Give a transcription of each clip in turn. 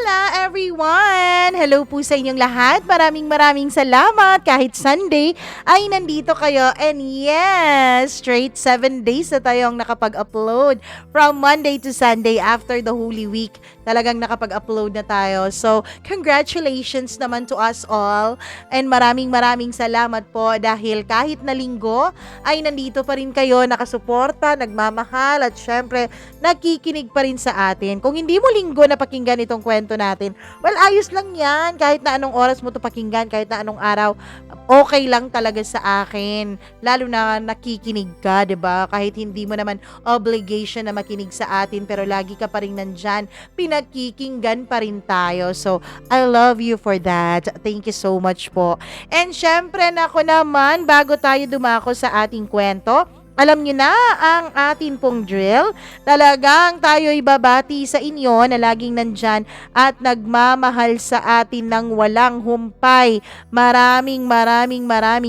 Hola everyone! Hello po sa inyong lahat. Maraming salamat. Kahit Sunday ay nandito kayo. And yes, straight 7 days na tayong nakapag-upload. From Monday to Sunday after the Holy Week. Talagang nakapag-upload na tayo. So, congratulations naman to us all. And maraming salamat po dahil kahit na linggo ay nandito pa rin kayo, nakasuporta, nagmamahal at syempre nakikinig pa rin sa atin. Kung hindi mo linggo na pakinggan itong kwento natin, well, ayos lang yan. Kahit na anong oras mo to pakinggan, kahit na anong araw, okay lang talaga sa akin. Lalo na nakikinig ka, 'di ba? Kahit hindi mo naman obligation na makinig sa atin, pero lagi ka pa rin nandyan, pinakikinggan pa rin tayo. So, I love you for that. Thank you so much po. And syempre, nako naman, bago tayo dumako sa ating kwento, alam nyo na ang atin pong drill. Talagang tayo'y babati sa inyo na laging nandyan at nagmamahal sa atin ng walang humpay. Maraming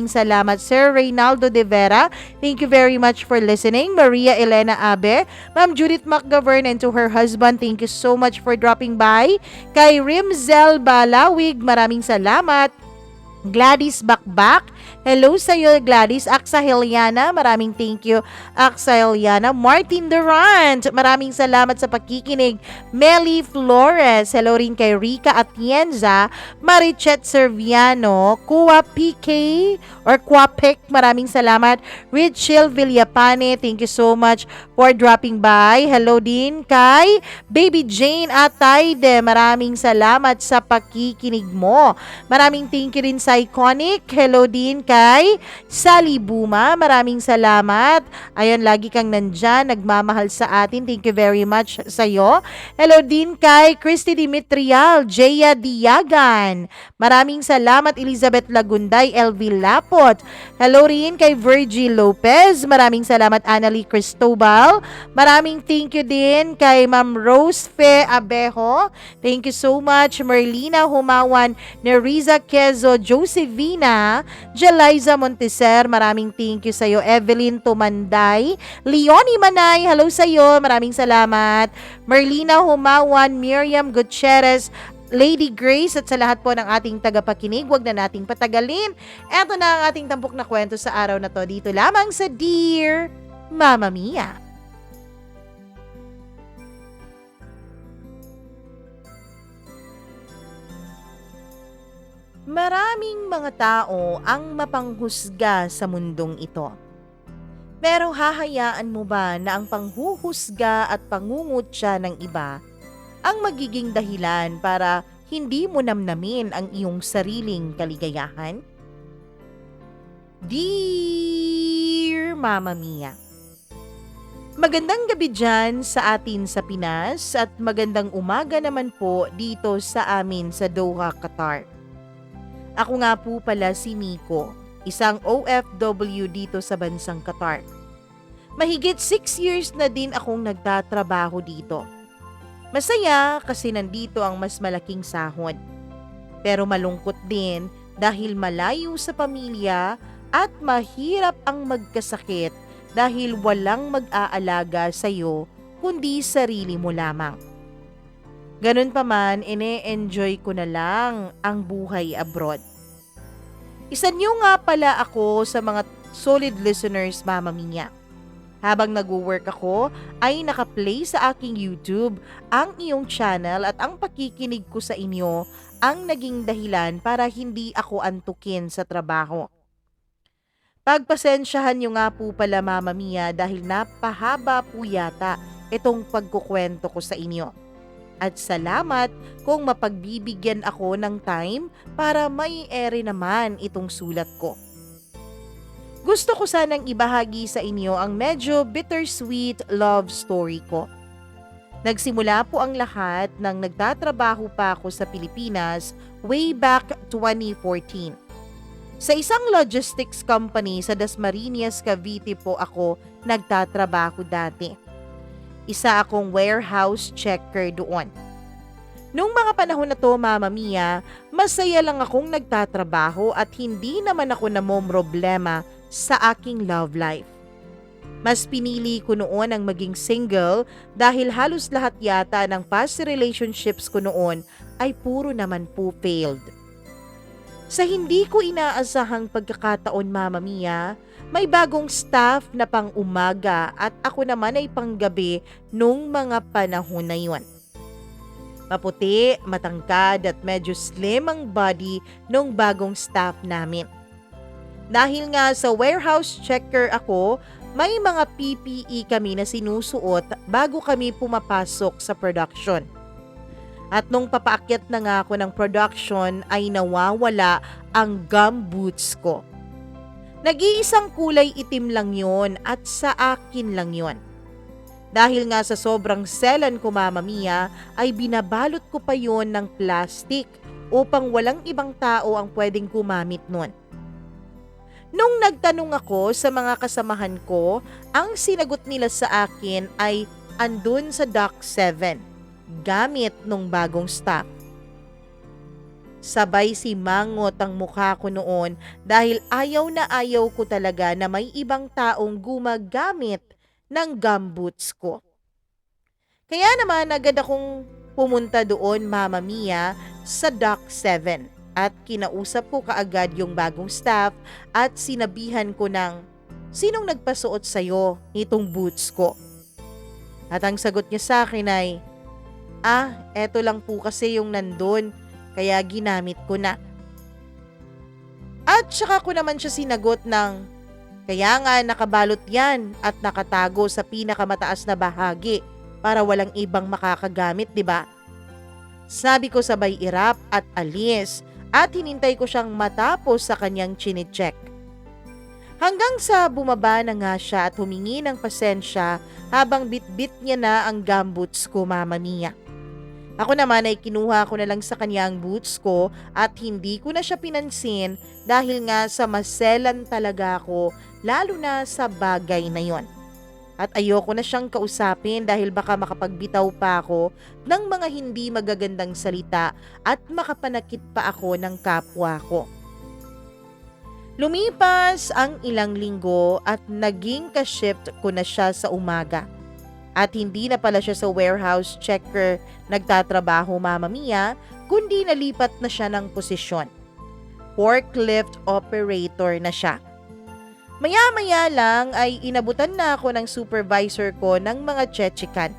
salamat. Sir Reynaldo De Vera, thank you very much for listening. Maria Elena Abe, Ma'am Judith McGovern, and to her husband, thank you so much for dropping by. Kay Rimzel Balawig, maraming salamat. Gladys Bakbak, hello sa iyo Gladys. Aksa Heliana, maraming thank you Aksa Heliana. Martin Durant, maraming salamat sa pakikinig. Melly Flores, hello rin kay Rica Atienza. Marichet Serviano, Kua PK or Kwapek, maraming salamat. Richel Villapane, thank you so much for dropping by. Hello din kay Baby Jane Atayde, maraming salamat sa pakikinig mo. Maraming thank you rin sa Iconic. Hello din kay Sally Buma. Maraming salamat. Ayun, lagi kang nandyan. Nagmamahal sa atin. Thank you very much sa'yo. Hello din kay Christy Dimitrial. Jaya Diagan. Maraming salamat. Elizabeth Lagunday. LV Lapot. Hello rin kay Virgie Lopez. Maraming salamat. Annalie Cristobal. Maraming thank you din kay Ma'am Rose Fe Abejo. Thank you so much. Merlina Humawan. Neriza Quezo. Josefina, Jeliza Monteser, maraming thank you sa'yo. Evelyn Tumanday, Leonie Manay, hello sa'yo, maraming salamat. Merlina Humawan, Miriam Gutierrez, Lady Grace, at sa lahat po ng ating tagapakinig, wag na nating patagalin. Eto na ang ating tampok na kwento sa araw na to, dito lamang sa Dear Mama Mia. Maraming mga tao ang mapanghusga sa mundong ito. Pero hahayaan mo ba na ang panghuhusga at pangungutya ng iba ang magiging dahilan para hindi mo namnamin ang iyong sariling kaligayahan? Dear Mama Mia, magandang gabi dyan sa atin sa Pinas at magandang umaga naman po dito sa amin sa Doha, Qatar. Ako nga po pala si Miko, isang OFW dito sa bansang Qatar. Mahigit 6 years na din akong nagtatrabaho dito. Masaya kasi nandito ang mas malaking sahod. Pero malungkot din dahil malayo sa pamilya at mahirap ang magkasakit dahil walang mag-aalaga sa'yo kundi sarili mo lamang. Ganun pa man, ine-enjoy ko na lang ang buhay abroad. Isa niyo nga pala ako sa mga solid listeners, Mama Mia. Habang nag-work ako, ay nakaplay sa aking YouTube ang iyong channel at ang pakikinig ko sa inyo ang naging dahilan para hindi ako antukin sa trabaho. Pagpasensyahan niyo nga po pala, Mama Mia, dahil napahaba po yata itong pagkukwento ko sa inyo. At salamat kung mapagbibigyan ako ng time para mai-ere naman itong sulat ko. Gusto ko sanang ibahagi sa inyo ang medyo bittersweet love story ko. Nagsimula po ang lahat nang nagtatrabaho pa ako sa Pilipinas way back 2014. Sa isang logistics company sa Dasmariñas, Cavite po ako nagtatrabaho dati. Isa akong warehouse checker doon. Nung mga panahon na to, Mama Mia, masaya lang akong nagtatrabaho at hindi naman ako namomroblema sa aking love life. Mas pinili ko noon ang maging single dahil halos lahat yata ng past relationships ko noon ay puro naman po failed. Sa hindi ko inaasahang pagkakataon, Mama Mia, may bagong staff na pang umaga at ako naman ay panggabi nung mga panahon na yun. Maputi, matangkad at medyo slim ang body nung bagong staff namin. Dahil nga sa warehouse checker ako, may mga PPE kami na sinusuot bago kami pumapasok sa production. At nung papaakyat na nga ako ng production ay nawawala ang gumboots ko. Nag-iisang kulay itim lang yon at sa akin lang yon. Dahil nga sa sobrang selan ko, Mama Mia, ay binabalot ko pa yon ng plastic upang walang ibang tao ang pwedeng gumamit nun. Nung nagtanong ako sa mga kasamahan ko, ang sinagot nila sa akin ay andun sa Dock 7, gamit nung bagong staff. Sabay si mangot ang mukha ko noon dahil ayaw na ayaw ko talaga na may ibang taong gumagamit ng gumboots ko. Kaya naman agad akong pumunta doon, Mama Mia, sa Dock 7. At kinausap ko kaagad yung bagong staff at sinabihan ko ng, sinong nagpasuot sa'yo nitong boots ko? At ang sagot niya sa akin ay, eto lang po kasi yung nandun, kaya ginamit ko na. At saka ko naman siya sinagot ng, kaya nga nakabalot yan at nakatago sa pinakamataas na bahagi para walang ibang makakagamit, di ba? Sabi ko sabay irap at alis. At hinintay ko siyang matapos sa kanyang chine-check. Hanggang sa bumaba na nga siya at humingi ng pasensya habang bit-bit niya na ang gumboots ko, Mama Mia. Ako naman ay kinuha ko na lang sa kanya ang boots ko at hindi ko na siya pinansin dahil nga sa maselan talaga ako lalo na sa bagay na yon. At ayoko na siyang kausapin dahil baka makapagbitaw pa ako ng mga hindi magagandang salita at makapanakit pa ako ng kapwa ko. Lumipas ang ilang linggo at naging ka-shift ko na siya sa umaga. At hindi na pala siya sa warehouse checker nagtatrabaho, Mama Mia, kundi nalipat na siya ng posisyon. Forklift operator na siya. Maya-maya lang ay inabutan na ako ng supervisor ko ng mga chechikan.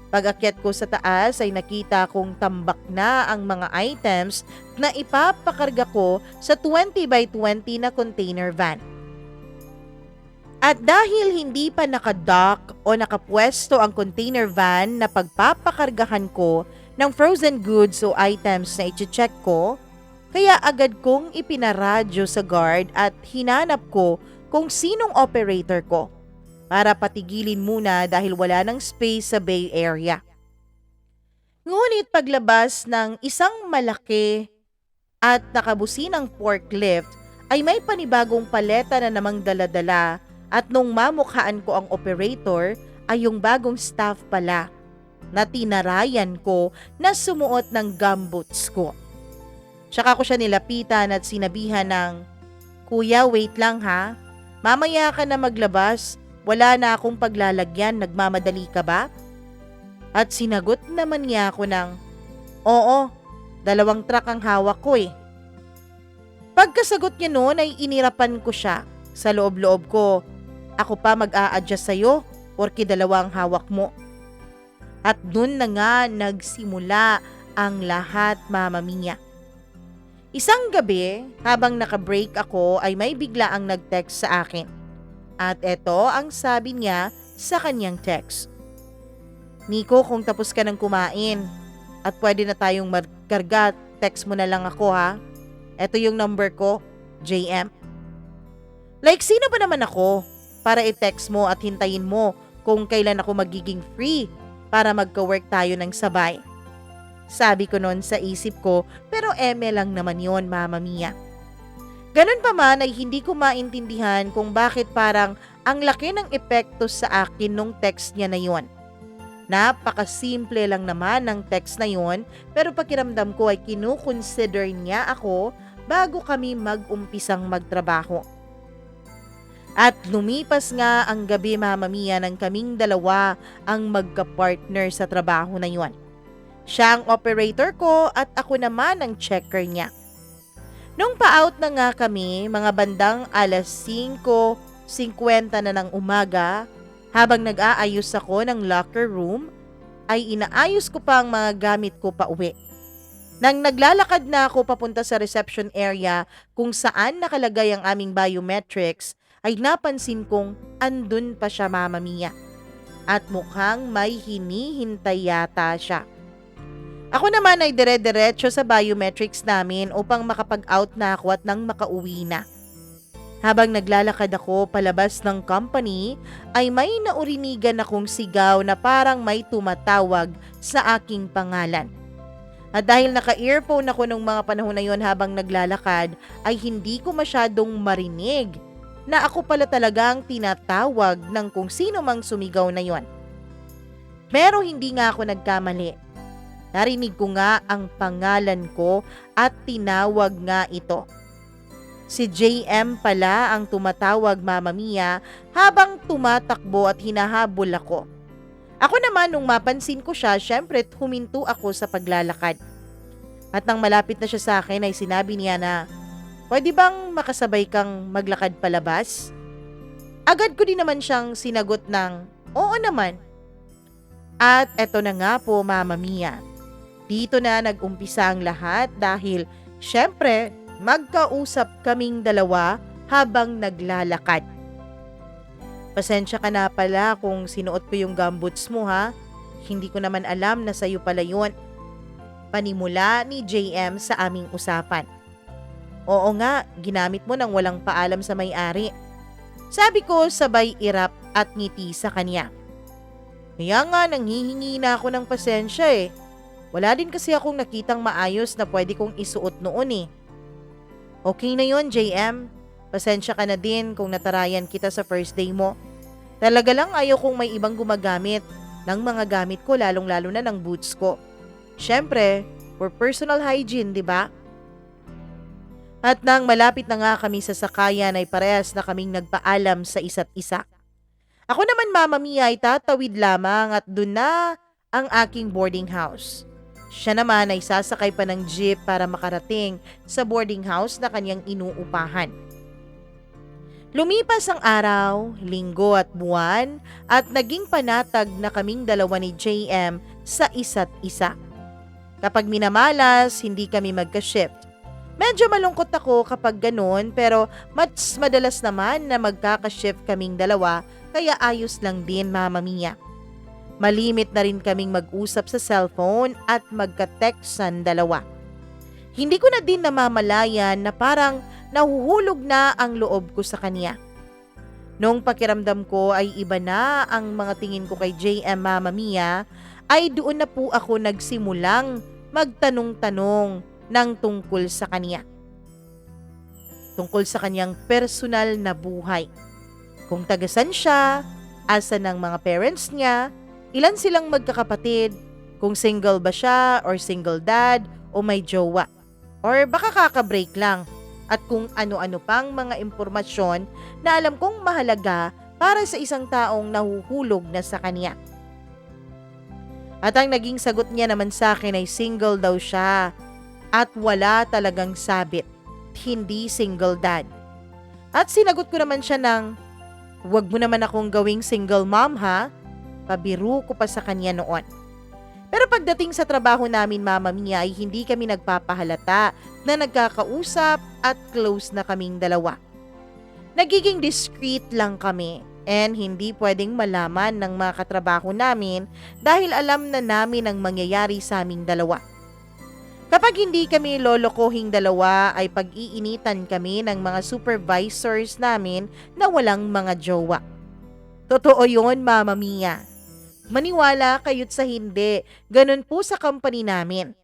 Pag-akyat ko sa taas ay nakita kong tambak na ang mga items na ipapakarga ko sa 20x20 na container van. At dahil hindi pa nakadock o nakapwesto ang container van na pagpapakargahan ko ng frozen goods o items na i-check ko, kaya agad kong ipinaradyo sa guard at hinanap ko kung sinong operator ko para patigilin muna dahil wala ng space sa Bay Area. Ngunit paglabas ng isang malaki at nakabusinang forklift ay may panibagong paleta na namang daladala at nung mamukhaan ko ang operator ay yung bagong staff pala na tinarayan ko na sumuot ng gumboots ko. Tsaka ko siya nilapitan at sinabihan ng, "Kuya, wait lang ha. Mamaya ka na maglabas, wala na akong paglalagyan, nagmamadali ka ba?" At sinagot naman niya ako ng, "Oo, 2 truck ang hawak ko eh." Pagkasagot niya noon ay inirapan ko siya. Sa loob-loob ko, ako pa mag-a-adjust sa'yo porke 2 ang hawak mo. At noon na nga nagsimula ang lahat, Mama Mia. Isang gabi, habang naka-break ako ay may bigla ang nag-text sa akin. At eto ang sabi niya sa kanyang text. "Nico, kung tapos ka ng kumain at pwede na tayong magkarga, text mo na lang ako ha. Eto yung number ko, JM." Like sino ba naman ako para i-text mo at hintayin mo kung kailan ako magiging free para magka-work tayo ng sabay? Sabi ko noon sa isip ko, pero eme lang naman yon, Mama Mia. Ganun pa man ay hindi ko maintindihan kung bakit parang ang laki ng epekto sa akin nung text niya na yon. Napakasimple lang naman ng text na yon, pero pakiramdam ko ay kinukonsider niya ako bago kami mag-umpisang magtrabaho. At lumipas nga ang gabi, Mama Mia, nang kaming dalawa ang magka-partner sa trabaho na yon. Siya ang operator ko at ako naman ang checker niya. Nung pa-out na nga kami, mga bandang alas 5:50 na ng umaga, habang nag-aayos ako ng locker room, ay inaayos ko pa ang mga gamit ko pa uwi. Nang naglalakad na ako papunta sa reception area kung saan nakalagay ang aming biometrics, ay napansin kong andun pa siya, Mama Mia. At mukhang may hinihintay yata siya. Ako naman ay dire-diretso sa biometrics namin upang makapag-out na ako at nang makauwi na. Habang naglalakad ako palabas ng company, ay may naurinigan akong sigaw na parang may tumatawag sa aking pangalan. At dahil naka-earphone ako nung mga panahon na yon habang naglalakad, ay hindi ko masyadong marinig na ako pala talagang tinatawag ng kung sino mang sumigaw na yon. Pero hindi nga ako nagkamali. Narinig ko nga ang pangalan ko at tinawag nga ito. Si JM pala ang tumatawag, Mama Mia, habang tumatakbo at hinahabol ako. Ako naman nung mapansin ko siya, syempre huminto ako sa paglalakad. At nang malapit na siya sa akin ay sinabi niya na, "Pwede bang makasabay kang maglakad palabas?" Agad ko din naman siyang sinagot ng, "Oo naman." At eto na nga po, Mama Mia. Dito na nag-umpisa ang lahat dahil syempre magkausap kaming dalawa habang naglalakad. "Pasensya ka na pala kung sinuot ko yung gumboots mo, ha. Hindi ko naman alam na sa'yo pala yun." Panimula ni JM sa aming usapan. "Oo nga, ginamit mo nang walang paalam sa may-ari." Sabi ko sabay irap at ngiti sa kanya. Kaya nga nanghihingi na ako ng pasensya eh. Wala din kasi akong nakitang maayos na pwede kong isuot noon eh. "Okay na yon, JM. Pasensya ka na din kung natarayan kita sa first day mo. Talaga lang ayaw kong may ibang gumagamit ng mga gamit ko, lalong-lalo na ng boots ko. Siyempre, for personal hygiene, di ba?" At nang malapit na nga kami sa sakayan ay parehas na kaming nagpaalam sa isa't isa. Ako naman, Mama Mia, ay tatawid lamang at dun na ang aking boarding house. Siya naman ay sasakay pa ng jeep para makarating sa boarding house na kanyang inuupahan. Lumipas ang araw, linggo at buwan at naging panatag na kaming dalawa ni JM sa isa't isa. Kapag minamalas, hindi kami magka-shift. Medyo malungkot ako kapag ganun pero mas madalas naman na magkaka-shift kaming dalawa kaya ayos lang din, Mama Mia. Malimit na rin kaming mag-usap sa cellphone at magka-textan dalawa. Hindi ko na din namamalayan na parang nahuhulog na ang loob ko sa kanya. Nung pakiramdam ko ay iba na ang mga tingin ko kay JM, Mama Mia, ay doon na po ako nagsimulang magtanong-tanong ng tungkol sa kanya. Tungkol sa kanyang personal na buhay. Kung tagasan siya, asan ang mga parents niya, ilan silang magkakapatid, kung single ba siya or single dad o may jowa. Or baka kaka-break lang. At kung ano-ano pang mga impormasyon na alam kong mahalaga para sa isang taong nahuhulog na sa kanya. At ang naging sagot niya naman sa akin ay single daw siya at wala talagang sabit, hindi single dad. At sinagot ko naman siya ng, "Huwag mo naman akong gawing single mom, ha?" Pabiru ko pa sa kanya noon. Pero pagdating sa trabaho namin, Mama Mia, ay hindi kami nagpapahalata na nagkakausap at close na kaming dalawa. Nagiging discreet lang kami and hindi pwedeng malaman ng mga katrabaho namin dahil alam na namin ang mangyayari sa aming dalawa. Kapag hindi kami lolokohing dalawa ay pag-iinitan kami ng mga supervisors namin na walang mga jowa. Totoo yun, Mama Mia. Maniwala kayo't sa hindi, ganun po sa company namin.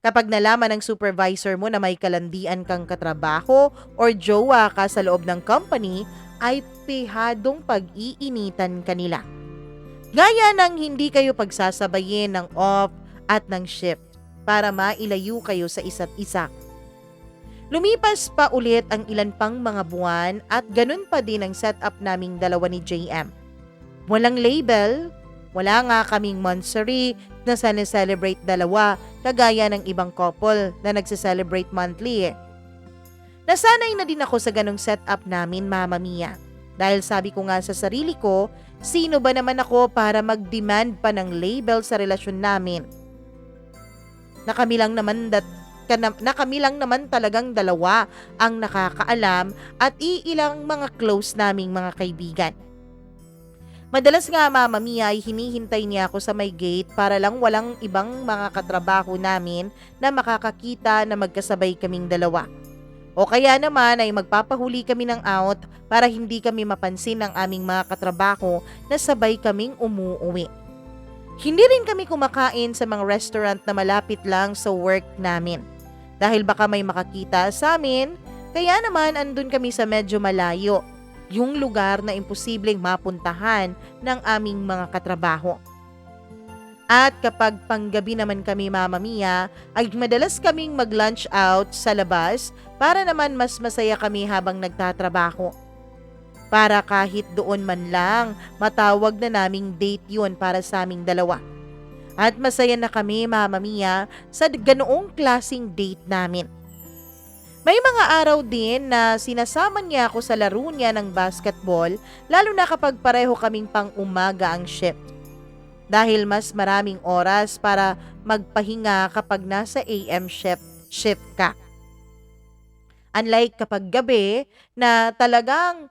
Kapag nalaman ng supervisor mo na may kalandian kang katrabaho or jowa ka sa loob ng company, ay pihadong pag-iinitan kanila. Gaya ng hindi kayo pagsasabayin ng off at ng shift para mailayo kayo sa isa't isa. Lumipas pa ulit ang ilan pang mga buwan at ganun pa din ang setup naming dalawa ni JM. Walang label, wala nga kaming monthsary na celebrate dalawa kagaya ng ibang couple na nagse-celebrate monthly. Nasanay na din ako sa ganong setup namin, Mama Mia. Dahil sabi ko nga sa sarili ko, sino ba naman ako para mag-demand pa ng label sa relasyon namin? Na kami lang naman talagang dalawa ang nakakaalam at iilang mga close naming mga kaibigan. Madalas nga, Mama Mia, ay hinihintay niya ako sa may gate para lang walang ibang mga katrabaho namin na makakakita na magkasabay kaming dalawa. O kaya naman ay magpapahuli kami ng out para hindi kami mapansin ng aming mga katrabaho na sabay kaming umuuwi. Hindi rin kami kumakain sa mga restaurant na malapit lang sa work namin. Dahil baka may makakita sa amin, kaya naman andun kami sa medyo malayo, yung lugar na imposibleng mapuntahan ng aming mga katrabaho. At kapag panggabi naman kami, Mama Mia, ay madalas kaming mag-lunch out sa labas para naman mas masaya kami habang nagtatrabaho. Para kahit doon man lang, matawag na naming date yun para sa aming dalawa. At masaya na kami, Mama Mia, sa ganoong klaseng date namin. May mga araw din na sinasama niya ako sa laro niya ng basketball, lalo na kapag pareho kaming pang umaga ang shift. Dahil mas maraming oras para magpahinga kapag nasa AM shift ka. Unlike kapag gabi na talagang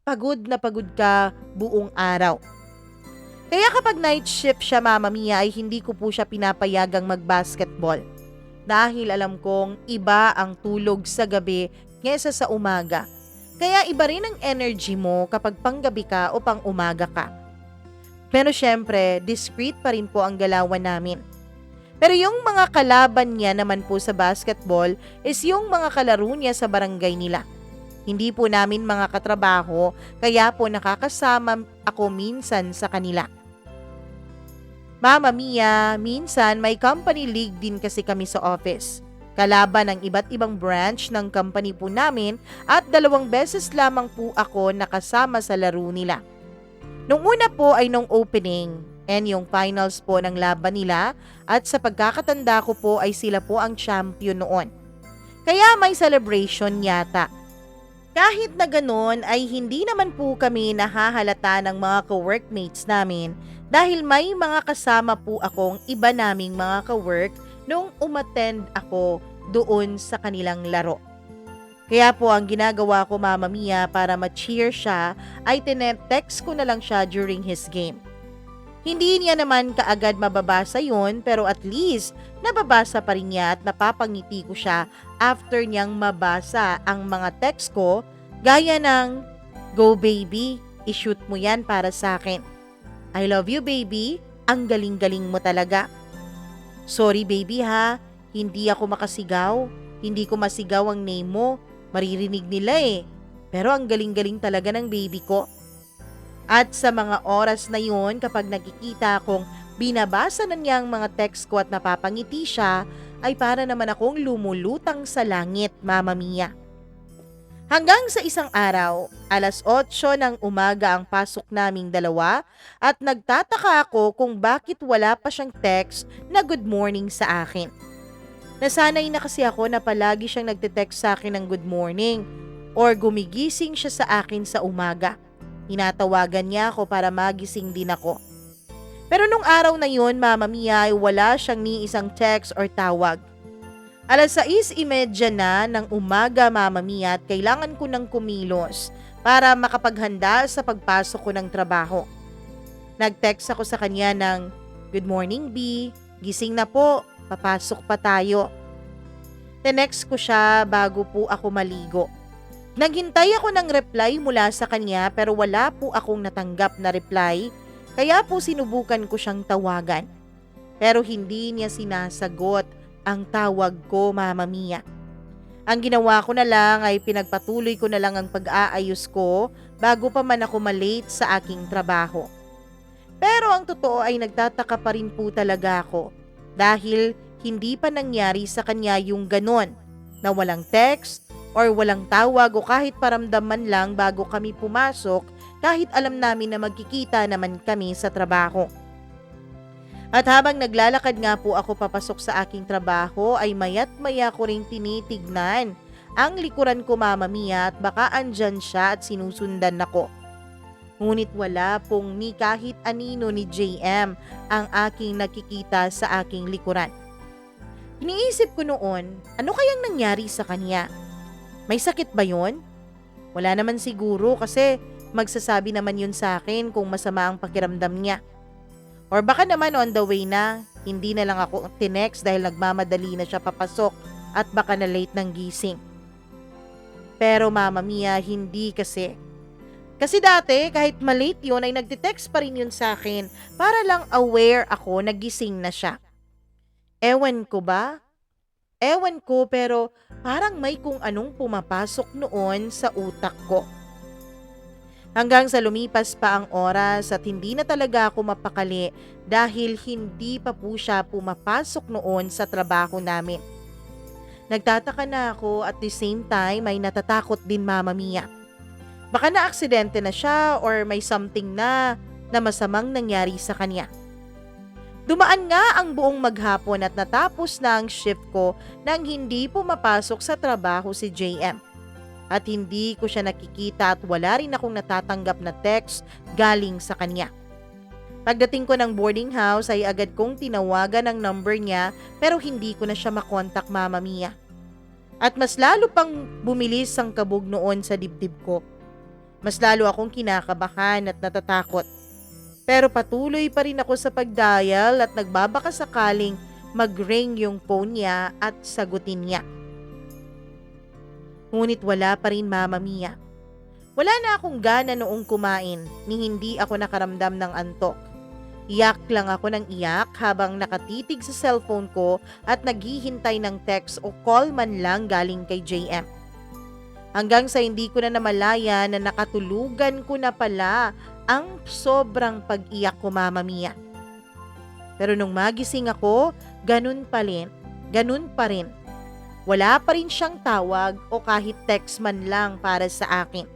pagod na pagod ka buong araw. Kaya kapag night shift siya, Mama Mia, ay hindi ko po siya pinapayagang mag-basketball. Dahil alam kong iba ang tulog sa gabi kaysa sa umaga. Kaya iba rin ang energy mo kapag panggabi ka o pang umaga ka. Pero syempre, discreet pa rin po ang galawan namin. Pero yung mga kalaban niya naman po sa basketball is yung mga kalaro niya sa barangay nila. Hindi po namin mga katrabaho, kaya po nakakasama ako minsan sa kanila. Mama Mia, minsan may company league din kasi kami sa office. Kalaban ng iba't ibang branch ng company po namin at 2 beses lamang po ako nakasama sa laro nila. Nung una po ay nung opening and yung finals po ng laban nila at sa pagkakatanda ko po ay sila po ang champion noon. Kaya may celebration yata. Kahit na ganoon ay hindi naman po kami nahahalata ng mga ka-workmates namin dahil may mga kasama po akong iba naming mga ka-work nung umattend ako doon sa kanilang laro. Kaya po ang ginagawa ko, Mama Mia, para ma-cheer siya ay tinetext ko na lang siya during his game. Hindi niya naman kaagad mababasa yun pero at least nababasa pa rin niya at napapangiti ko siya after niyang mabasa ang mga text ko gaya ng, "Go baby, ishoot mo yan para sa akin. I love you baby, ang galing-galing mo talaga. Sorry baby ha, hindi ako makasigaw, hindi ko masigaw ang name mo, maririnig nila eh. Pero ang galing-galing talaga ng baby ko." At sa mga oras na yun, kapag nakikita akong binabasa na niya ang mga text ko at napapangiti siya, ay para naman akong lumulutang sa langit, Mama Mia. Hanggang sa isang araw, 8:00 ng umaga ang pasok naming dalawa at nagtataka ako kung bakit wala pa siyang text na good morning sa akin. Nasanay na kasi ako na palagi siyang nagte-text sa akin ng good morning or gumigising siya sa akin sa umaga. Tinatawagan niya ako para magising din ako. Pero nung araw na yun, Mama Mia, ay wala siyang ni isang text or tawag. 6:30 na ng umaga, Mama Mia, at kailangan ko ng kumilos para makapaghanda sa pagpasok ko ng trabaho. Nag-text ako sa kanya ng, "Good morning, B. Gising na po. Papasok pa tayo." Tinext ko siya bago po ako maligo. Naghintay ako ng reply mula sa kanya pero wala po akong natanggap na reply, kaya po sinubukan ko siyang tawagan. Pero hindi niya sinasagot ang tawag ko, Mama Mia. Ang ginawa ko na lang ay pinagpatuloy ko na lang ang pag-aayos ko bago pa man ako malate sa aking trabaho. Pero ang totoo ay nagtataka pa rin po talaga ako dahil hindi pa nangyari sa kanya yung ganon. Na walang text or walang tawag o kahit paramdam man lang bago kami pumasok kahit alam namin na magkikita naman kami sa trabaho. At habang naglalakad nga po ako papasok sa aking trabaho ay mayat maya ko ring tinitignan ang likuran ko, Mama Mia, at baka andyan siya at sinusundan ako. Ngunit wala pong ni kahit anino ni JM ang aking nakikita sa aking likuran. Iniisip ko noon, ano kayang nangyari sa kanya? May sakit ba yun? Wala naman siguro kasi magsasabi naman yun sa akin kung masama ang pakiramdam niya. Or baka naman on the way na, hindi na lang ako tinext dahil nagmamadali na siya papasok at baka na late ng gising. Pero Mama Mia, hindi kasi. Kasi dati kahit malate yun ay nagtitext pa rin yun sa akin para lang aware ako na gising na siya. Ewan ko ba? Ewan ko pero parang may kung anong pumapasok noon sa utak ko. Hanggang sa lumipas pa ang oras at hindi na talaga ako mapakali dahil hindi pa po siya pumapasok noon sa trabaho namin. Nagtataka na ako at the same time ay natatakot din, Mama Mia. Baka na-aksidente na siya or may something na masamang nangyari sa kanya. Dumaan nga ang buong maghapon at natapos na ang shift ko nang hindi pumapasok sa trabaho si JM. At hindi ko siya nakikita at wala rin akong natatanggap na text galing sa kanya. Pagdating ko ng boarding house ay agad kong tinawagan ang number niya pero hindi ko na siya makontak, Mama Mia. At mas lalo pang bumilis ang kabog noon sa dibdib ko. Mas lalo akong kinakabahan at natatakot. Pero patuloy pa rin ako sa pagdial at nagbabaka sakaling mag-ring yung phone niya at sagutin niya. Ngunit wala pa rin, Mama Mia. Wala na akong gana noong kumain ni hindi ako nakaramdam ng antok. Iyak lang ako ng iyak habang nakatitig sa cellphone ko at naghihintay ng text o call man lang galing kay JM. Hanggang sa hindi ko na namalaya na nakatulugan ko na pala ang sobrang pag-iyak ko, Mama Mia. Pero nung magising ako, ganun pa rin. Wala pa rin siyang tawag o kahit text man lang para sa akin.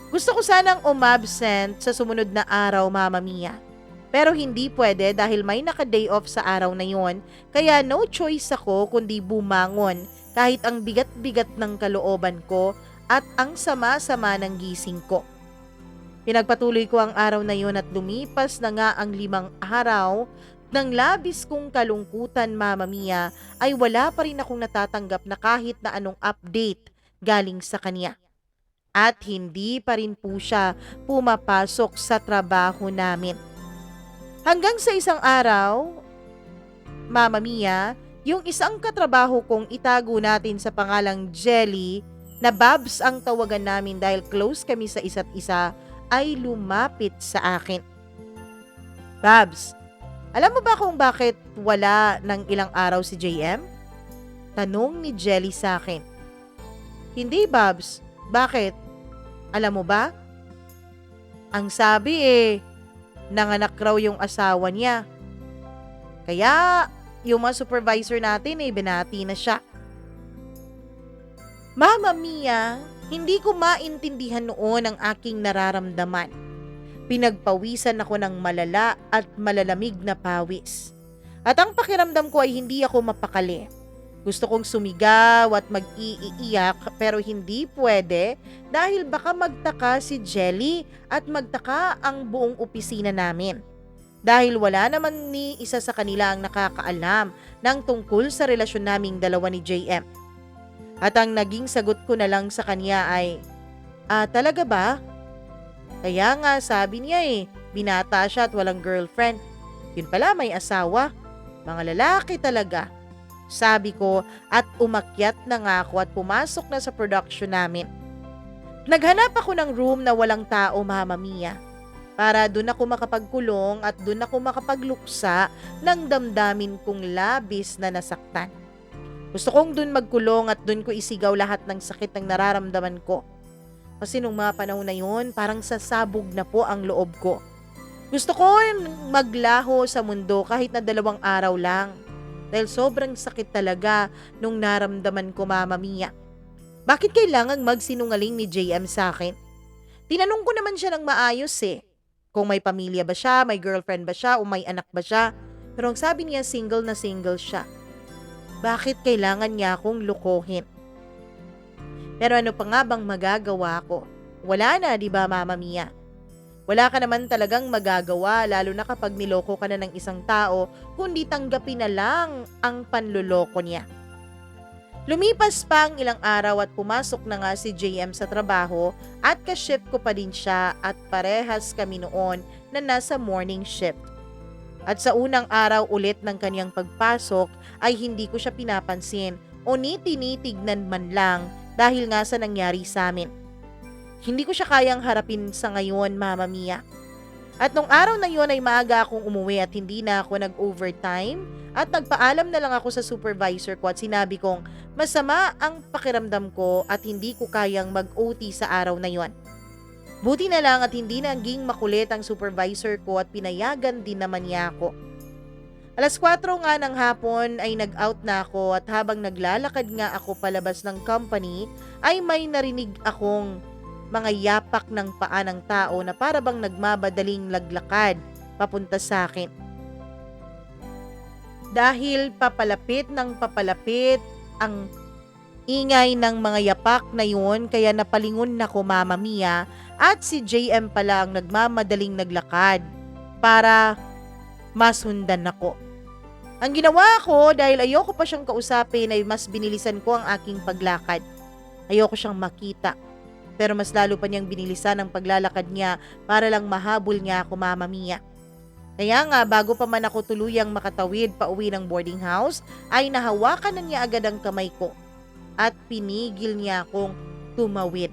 Gusto ko sanang umabsent sa sumunod na araw, Mama Mia. Pero hindi pwede dahil may naka-day off sa araw na yon, kaya no choice ako kundi bumangon kahit ang bigat-bigat ng kalooban ko at ang sama-sama ng gising ko. Pinagpatuloy ko ang araw na yon at lumipas na nga ang 5 araw. Nang labis kong kalungkutan, Mama Mia, ay wala pa rin akong natatanggap na kahit na anong update galing sa kanya. At hindi pa rin po siya pumapasok sa trabaho namin. Hanggang sa isang araw, Mama Mia, yung isang katrabaho kong itago natin sa pangalang Jelly, na Babs ang tawagan namin dahil close kami sa isa't isa, ay lumapit sa akin. Babs, alam mo ba kung bakit wala ng ilang araw si JM? Tanong ni Jelly sa akin. Hindi, Babs. Bakit? Alam mo ba? Ang sabi nanganak raw yung asawa niya. Kaya yung mga supervisor natin binati na siya. Mama Mia, hindi ko maintindihan noon ang aking nararamdaman. Pinagpawisan ako ng malala at malalamig na pawis. At ang pakiramdam ko ay hindi ako mapakali. Gusto kong sumigaw at mag-iiyak pero hindi pwede dahil baka magtaka si Jelly at magtaka ang buong opisina namin. Dahil wala naman ni isa sa kanila ang nakakaalam ng tungkol sa relasyon naming dalawa ni JM. At ang naging sagot ko na lang sa kanya ay, talaga ba? Kaya nga sabi niya binata siya at walang girlfriend. Yun pala may asawa. Mga lalaki talaga. Sabi ko at umakyat na nga ako at pumasok na sa production namin. Naghanap ako ng room na walang tao, Mama Mia. Para dun ako makapagkulong at dun ako makapagluksa ng damdamin kong labis na nasaktan. Gusto kong dun magkulong at dun ko isigaw lahat ng sakit ng nararamdaman ko. Kasi nung mga panahon na yun, parang sasabog na po ang loob ko. Gusto ko maglaho sa mundo kahit na 2 araw lang. Dahil sobrang sakit talaga nung naramdaman ko, Mama Mia. Bakit kailangang magsinungaling ni JM sa akin? Tinanong ko naman siya ng maayos eh. Kung may pamilya ba siya, may girlfriend ba siya, o may anak ba siya. Pero ang sabi niya, single na single siya. Bakit kailangan niya akong lukohin? Pero ano pa nga bang magagawa ko? Wala na, di ba, Mama Mia? Wala ka naman talagang magagawa, lalo na kapag niloko ka na ng isang tao, kundi tanggapin na lang ang panluloko niya. Lumipas pa ang ilang araw at pumasok na nga si JM sa trabaho at ka-shift ko pa din siya at parehas kami noon na nasa morning shift. At sa unang araw ulit ng kanyang pagpasok ay hindi ko siya pinapansin o tinitignan man lang dahil nga sa nangyari sa amin. Hindi ko siya kayang harapin sa ngayon, Mama Mia. At nung araw na yun ay maaga akong umuwi at hindi na ako nag-overtime at nagpaalam na lang ako sa supervisor ko at sinabi kong masama ang pakiramdam ko at hindi ko kayang mag-OT sa araw na yon. Buti na lang at hindi naging makulit ang supervisor ko at pinayagan din naman niya ako. Alas 4 nga ng hapon ay nag-out na ako at habang naglalakad nga ako palabas ng company ay may narinig akong mga yapak ng paa ng tao na para bang nagmabadaling laglakad papunta sa akin. Dahil papalapit ng papalapit ang ingay ng mga yapak na yun kaya napalingon na ko, Mama Mia, at si JM pala ang nagmamadaling naglakad para masundan ako. Ang ginawa ko dahil ayoko pa siyang kausapin ay mas binilisan ko ang aking paglakad. Ayoko siyang makita. Pero mas lalo pa niyang binilisan ang paglalakad niya para lang mahabol niya ako, Mama Mia. Kaya nga bago pa man ako tuluyang makatawid pa uwi ng boarding house ay nahawakan na niya agad ang kamay ko at pinigil niya akong tumawid.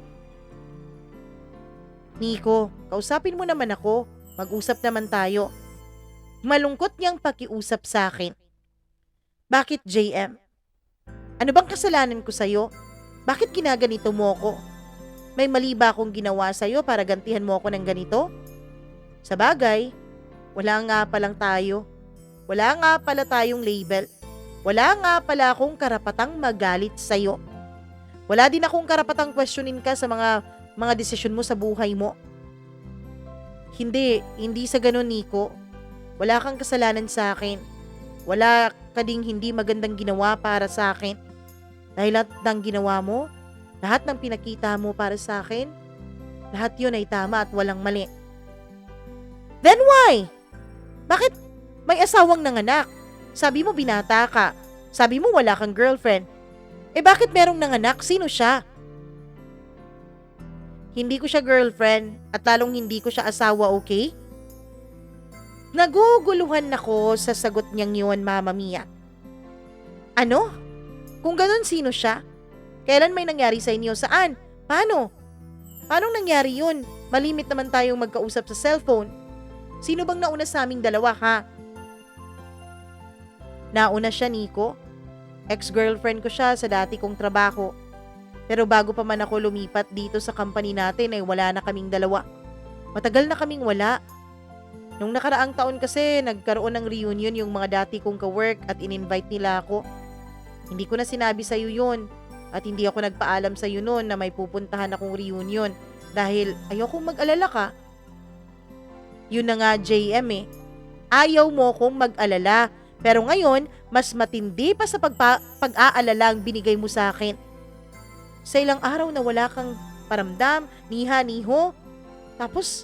Nico, kausapin mo naman ako. Mag-usap naman tayo. Malungkot niyang pakiusap sa akin. Bakit, JM? Ano bang kasalanan ko sa'yo? Bakit ginaganito mo ko? May mali ba akong ginawa sa'yo para gantihan mo ako ng ganito? Sa bagay, wala nga palang tayo. Wala nga pala tayong label. Wala nga pala akong karapatang magalit sa'yo. Wala din akong karapatang questionin ka sa mga desisyon mo sa buhay mo. Hindi sa ganun, Nico. Wala kang kasalanan sa akin. Wala ka ding hindi magandang ginawa para sa akin. Dahil lahat ng ginawa mo, lahat ng pinakita mo para sa akin, lahat yun ay tama at walang mali. Then why? Bakit may asawang nanganak? Sabi mo binata ka. Sabi mo wala kang girlfriend. Bakit merong nanganak? Sino siya? Hindi ko siya girlfriend at lalong hindi ko siya asawa, okay? Naguguluhan ako sa sagot niyang yun, Mama Mia. Ano? Kung ganun, sino siya? Kailan may nangyari sa inyo? Saan? Paano? Paano nangyari yun? Malimit naman tayong magkausap sa cellphone. Sino bang nauna sa aming dalawa, ha? Nauna siya, Nico. Ex-girlfriend ko siya sa dati kong trabaho. Pero bago pa man ako lumipat dito sa company natin ay wala na kaming dalawa. Matagal na kaming wala. Nung nakaraang taon kasi nagkaroon ng reunion yung mga dati kong ka-work at in-invite nila ako. Hindi ko na sinabi sa'yo yun. At hindi ako nagpaalam sa'yo noon na may pupuntahan akong reunion dahil ayokong mag-alala ka. Yun na nga, JM eh. Ayaw mo kong mag-alala pero ngayon mas matindi pa sa pag-aalala ang binigay mo sa akin. Sa ilang araw na wala kang paramdam, niha, niho. Tapos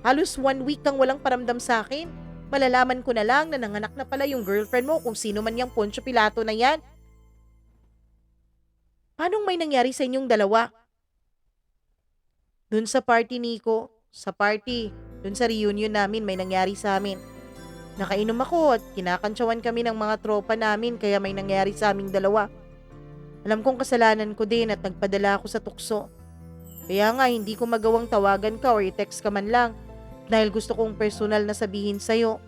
halos 1 week kang walang paramdam sa akin. Malalaman ko na lang na nanganak na pala yung girlfriend mo kung sino man yung Poncio Pilato na yan. Paanong may nangyari sa inyong dalawa? Dun sa party, Nico. Sa party. Dun sa reunion namin may nangyari sa amin. Nakainom ako at kinakantsawan kami ng mga tropa namin kaya may nangyari sa aming dalawa. Alam kong kasalanan ko din at nagpadala ako sa tukso. Kaya nga hindi ko magawang tawagan ka or i-text ka man lang dahil gusto kong personal na sabihin sa'yo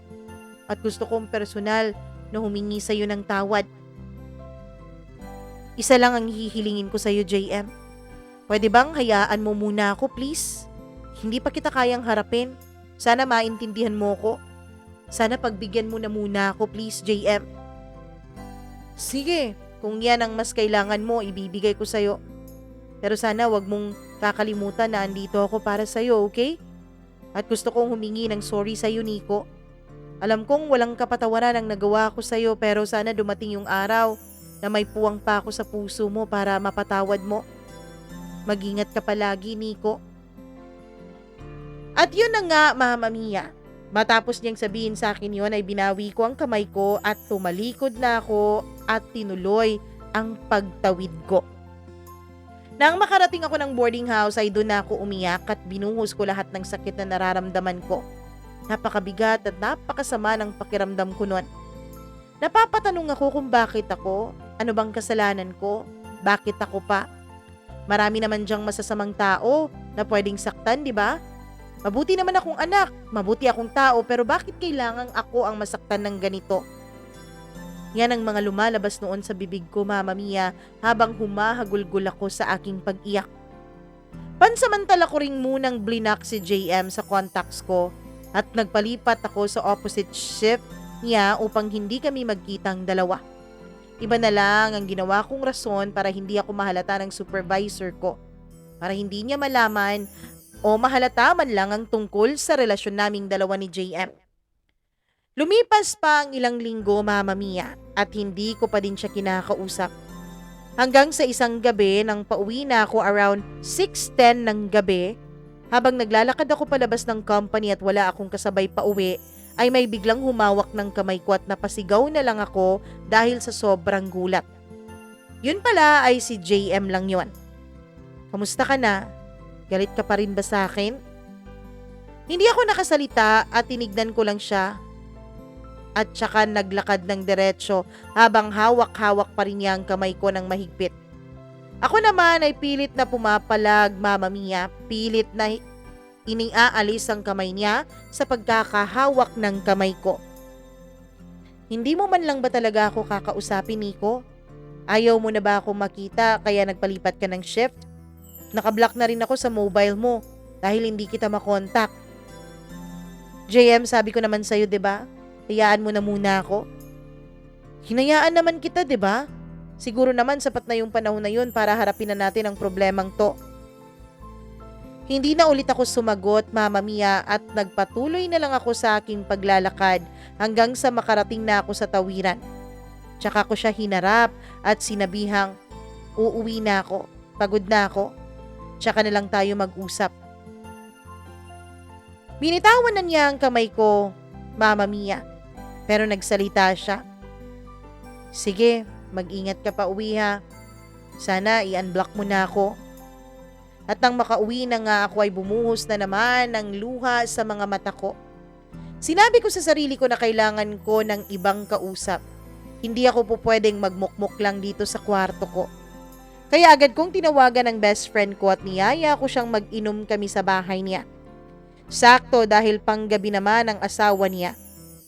at gusto kong personal na humingi sa'yo ng tawad. Isa lang ang hihilingin ko sa'yo, JM. Pwede bang hayaan mo muna ako, please? Hindi pa kita kayang harapin. Sana maintindihan mo ko. Sana pagbigyan mo na muna ako, please, JM. Sige, kung yan ang mas kailangan mo, ibibigay ko sa'yo. Pero sana wag mong kakalimutan na andito ako para sa'yo, okay? At gusto kong humingi ng sorry sa'yo, Nico. Alam kong walang kapatawaran ang nagawa ko sa'yo pero sana dumating yung araw na may puwang pa ako sa puso mo para mapatawad mo. Mag-ingat ka palagi, Nico. At yun na nga, Mama Mia. Matapos niyang sabihin sa akin yun ay binawi ko ang kamay ko at tumalikod na ako at tinuloy ang pagtawid ko. Nang makarating ako ng boarding house ay doon na ako umiyak at binuhos ko lahat ng sakit na nararamdaman ko. Napakabigat at napakasama ng pakiramdam ko noon. Napapatanong ako kung bakit ako, ano bang kasalanan ko, bakit ako pa. Marami naman diyang masasamang tao na pwedeng saktan, di ba? Mabuti naman akong anak, mabuti akong tao, pero bakit kailangang ako ang masaktan ng ganito? Yan ang mga lumalabas noon sa bibig ko, Mama Mia, habang humahagulgol ako sa aking pag-iyak. Pansamantala ko ring munang blinak si JM sa contacts ko at nagpalipat ako sa opposite shift niya upang hindi kami magkitang dalawa. Iba na lang ang ginawa kong rason para hindi ako mahalata ng supervisor ko, para hindi niya malaman o mahalata man lang ang tungkol sa relasyon naming dalawa ni JM. Lumipas pa ang ilang linggo, Mama Mia, at hindi ko pa din siya kinakausap. Hanggang sa isang gabi nang pauwi na ako around 6:10 ng gabi, habang naglalakad ako palabas ng company at wala akong kasabay pauwi, ay may biglang humawak ng kamay ko at napasigaw na lang ako dahil sa sobrang gulat. Yun pala ay si JM lang yon. Kamusta ka na? Galit ka pa rin ba sa akin? Hindi ako nakasalita at tinignan ko lang siya. At saka naglakad ng diretsyo habang hawak-hawak pa rin niya ang kamay ko ng mahigpit. Ako naman ay pilit na pumapalag, Mama Mia, pilit na iniaalis ang kamay niya sa pagkakahawak ng kamay ko. Hindi mo man lang ba talaga ako kakausapin, Nico? Ayaw mo na ba ako makita kaya nagpalipat ka ng shift? Nakablock na rin ako sa mobile mo dahil hindi kita makontak. JM, sabi ko naman sa'yo, 'di ba? Hayaan mo na muna ako. Hinayaan naman kita, 'di ba? Siguro naman sapat na yung panahon na yun para harapin na natin ang problemang to. Hindi na ulit ako sumagot, Mama Mia, at nagpatuloy na lang ako sa aking paglalakad hanggang sa makarating na ako sa tawiran. Tsaka ko siya hinarap at sinabihang, uuwi na ako, pagod na ako, tsaka na lang tayo mag-usap. Binitawan na niya ang kamay ko, Mama Mia, pero nagsalita siya. Sige, mag-ingat ka pa uwi ha. Sana i-unblock mo na ako. At nang makauwi na nga ako ay bumuhos na naman ng luha sa mga mata ko. Sinabi ko sa sarili ko na kailangan ko ng ibang kausap. Hindi ako po pwedeng magmukmuk lang dito sa kwarto ko. Kaya agad kong tinawagan ng best friend ko at niyaya ko siyang mag-inom kami sa bahay niya. Sakto dahil panggabi naman ang asawa niya.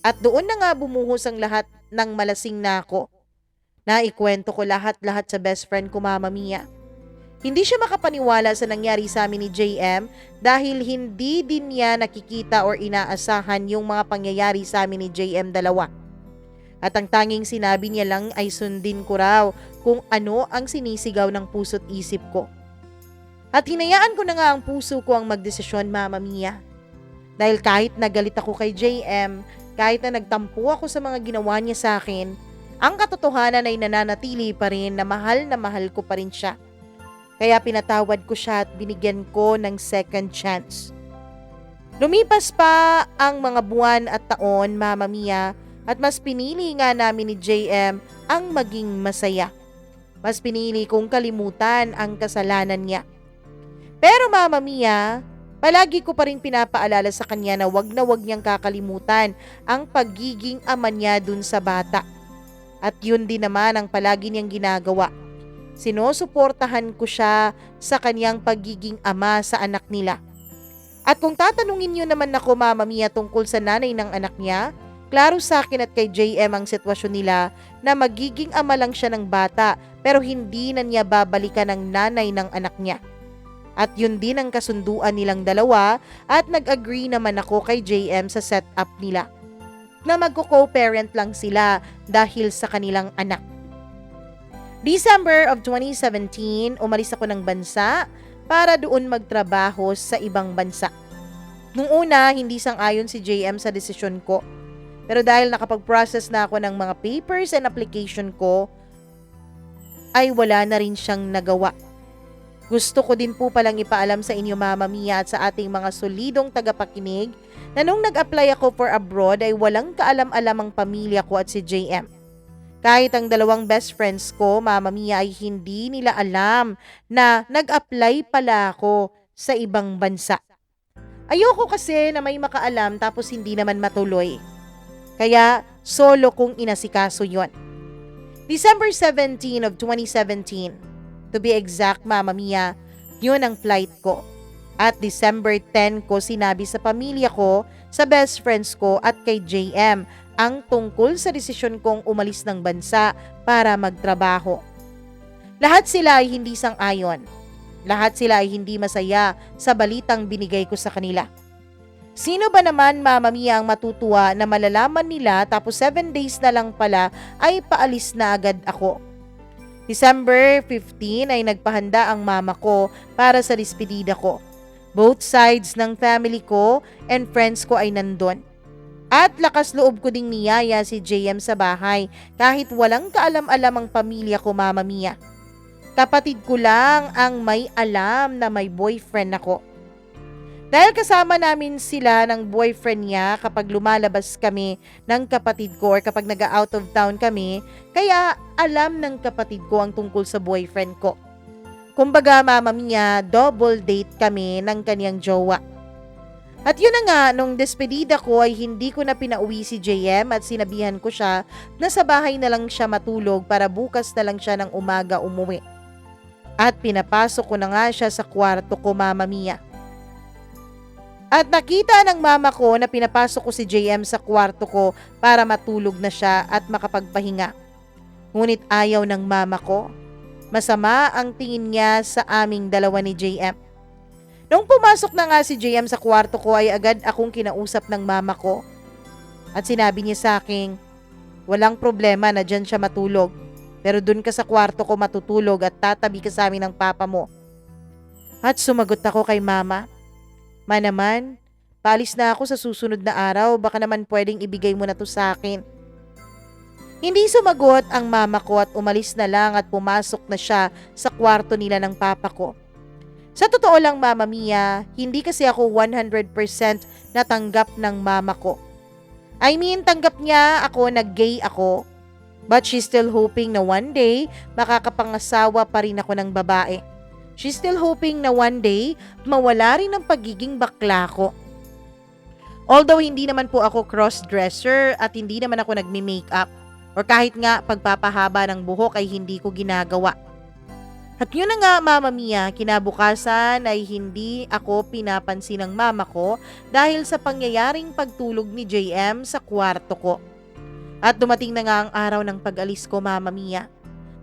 At doon na nga bumuhos ang lahat ng malasing na ako. Naikwento ko lahat-lahat sa best friend ko, Mama Mia. Hindi siya makapaniwala sa nangyari sa amin ni JM dahil hindi din niya nakikita or inaasahan yung mga pangyayari sa amin ni JM dalawa. At ang tanging sinabi niya lang ay sundin ko raw kung ano ang sinisigaw ng puso't isip ko. At hinayaan ko na nga ang puso ko ang magdesisyon, Mama Mia. Dahil kahit nagalit ako kay JM, kahit na nagtampo ako sa mga ginawa niya sa akin, ang katotohanan ay nananatili pa rin na mahal ko pa rin siya. Kaya pinatawad ko siya at binigyan ko ng second chance. Lumipas pa ang mga buwan at taon, Mama Mia, at mas pinili nga namin ni JM ang maging masaya. Mas pinili kong kalimutan ang kasalanan niya. Pero Mama Mia, palagi ko pa rin pinapaalala sa kanya na wag niyang kakalimutan ang pagiging ama niya dun sa bata. At yun din naman ang palagi niyang ginagawa. Sinusuportahan ko siya sa kanyang pagiging ama sa anak nila. At kung tatanungin niyo naman ako, Mama Mia, tungkol sa nanay ng anak niya, klaro sa akin at kay JM ang sitwasyon nila na magiging ama lang siya ng bata pero hindi na niya babalikan ang nanay ng anak niya. At yun din ang kasunduan nilang dalawa at nag-agree naman ako kay JM sa setup nila na magko-co-parent lang sila dahil sa kanilang anak. December of 2017, umalis ako ng bansa para doon magtrabaho sa ibang bansa. Nung una, hindi sang-ayon si JM sa desisyon ko. Pero dahil nakapag-process na ako ng mga papers and application ko, ay wala na rin siyang nagawa. Gusto ko din po palang ipaalam sa inyo, Mama Mia, at sa ating mga solidong tagapakinig na nung nag-apply ako for abroad ay walang kaalam-alam ang pamilya ko at si JM. Kahit ang dalawang best friends ko, Mama Mia, ay hindi nila alam na nag-apply pala ako sa ibang bansa. Ayoko kasi na may makaalam tapos hindi naman matuloy. Kaya solo kong inasikaso yon. December 17 of 2017, to be exact, Mama Mia, yun ang flight ko. At December 10 ko sinabi sa pamilya ko, sa best friends ko at kay JM ang tungkol sa desisyon kong umalis ng bansa para magtrabaho. Lahat sila ay hindi sang-ayon. Lahat sila ay hindi masaya sa balitang binigay ko sa kanila. Sino ba naman, Mama Mia, ang matutuwa na malalaman nila tapos 7 days na lang pala ay paalis na agad ako? December 15 ay nagpahanda ang mama ko para sa despedida ko. Both sides ng family ko and friends ko ay nandun. At lakas loob ko ding niyaya si JM sa bahay kahit walang kaalam-alam ang pamilya ko, Mama Mia. Kapatid ko lang ang may alam na may boyfriend ako. Dahil kasama namin sila ng boyfriend niya kapag lumalabas kami ng kapatid ko or kapag nag-out of town kami, kaya alam ng kapatid ko ang tungkol sa boyfriend ko. Kumbaga, Mama Mia, double date kami ng kaniyang jowa. At yun na nga, nung despedida ko ay hindi ko na pinauwi si JM at sinabihan ko siya na sa bahay na lang siya matulog para bukas na lang siya ng umaga umuwi. At pinapasok ko na nga siya sa kwarto ko, Mama Mia. At nakita ng mama ko na pinapasok ko si JM sa kwarto ko para matulog na siya at makapagpahinga. Ngunit ayaw ng mama ko. Masama ang tingin niya sa aming dalawa ni JM. Nung pumasok na nga si JM sa kwarto ko ay agad akong kinausap ng mama ko. At sinabi niya sa akin, walang problema na dyan siya matulog. Pero dun ka sa kwarto ko matutulog at tatabi ka sa amin ng papa mo. At sumagot ako kay mama, Ma naman, paalis na ako sa susunod na araw, baka naman pwedeng ibigay mo na to sa akin. Hindi sumagot ang mama ko at umalis na lang at pumasok na siya sa kwarto nila ng papa ko. Sa totoo lang, Mama Mia, hindi kasi ako 100% natanggap ng mama ko. I mean, tanggap niya ako na gay ako, but she's still hoping na one day makakapangasawa pa rin ako ng babae. She's still hoping na one day mawala rin ang pagiging bakla ko. Although hindi naman po ako cross-dresser at hindi naman ako nagme-makeup or kahit nga pagpapahaba ng buhok ay hindi ko ginagawa. At yun na nga, Mama Mia, kinabukasan ay hindi ako pinapansin ng mama ko dahil sa pangyayaring pagtulog ni JM sa kwarto ko. At dumating na nga ang araw ng pag-alis ko, Mama Mia.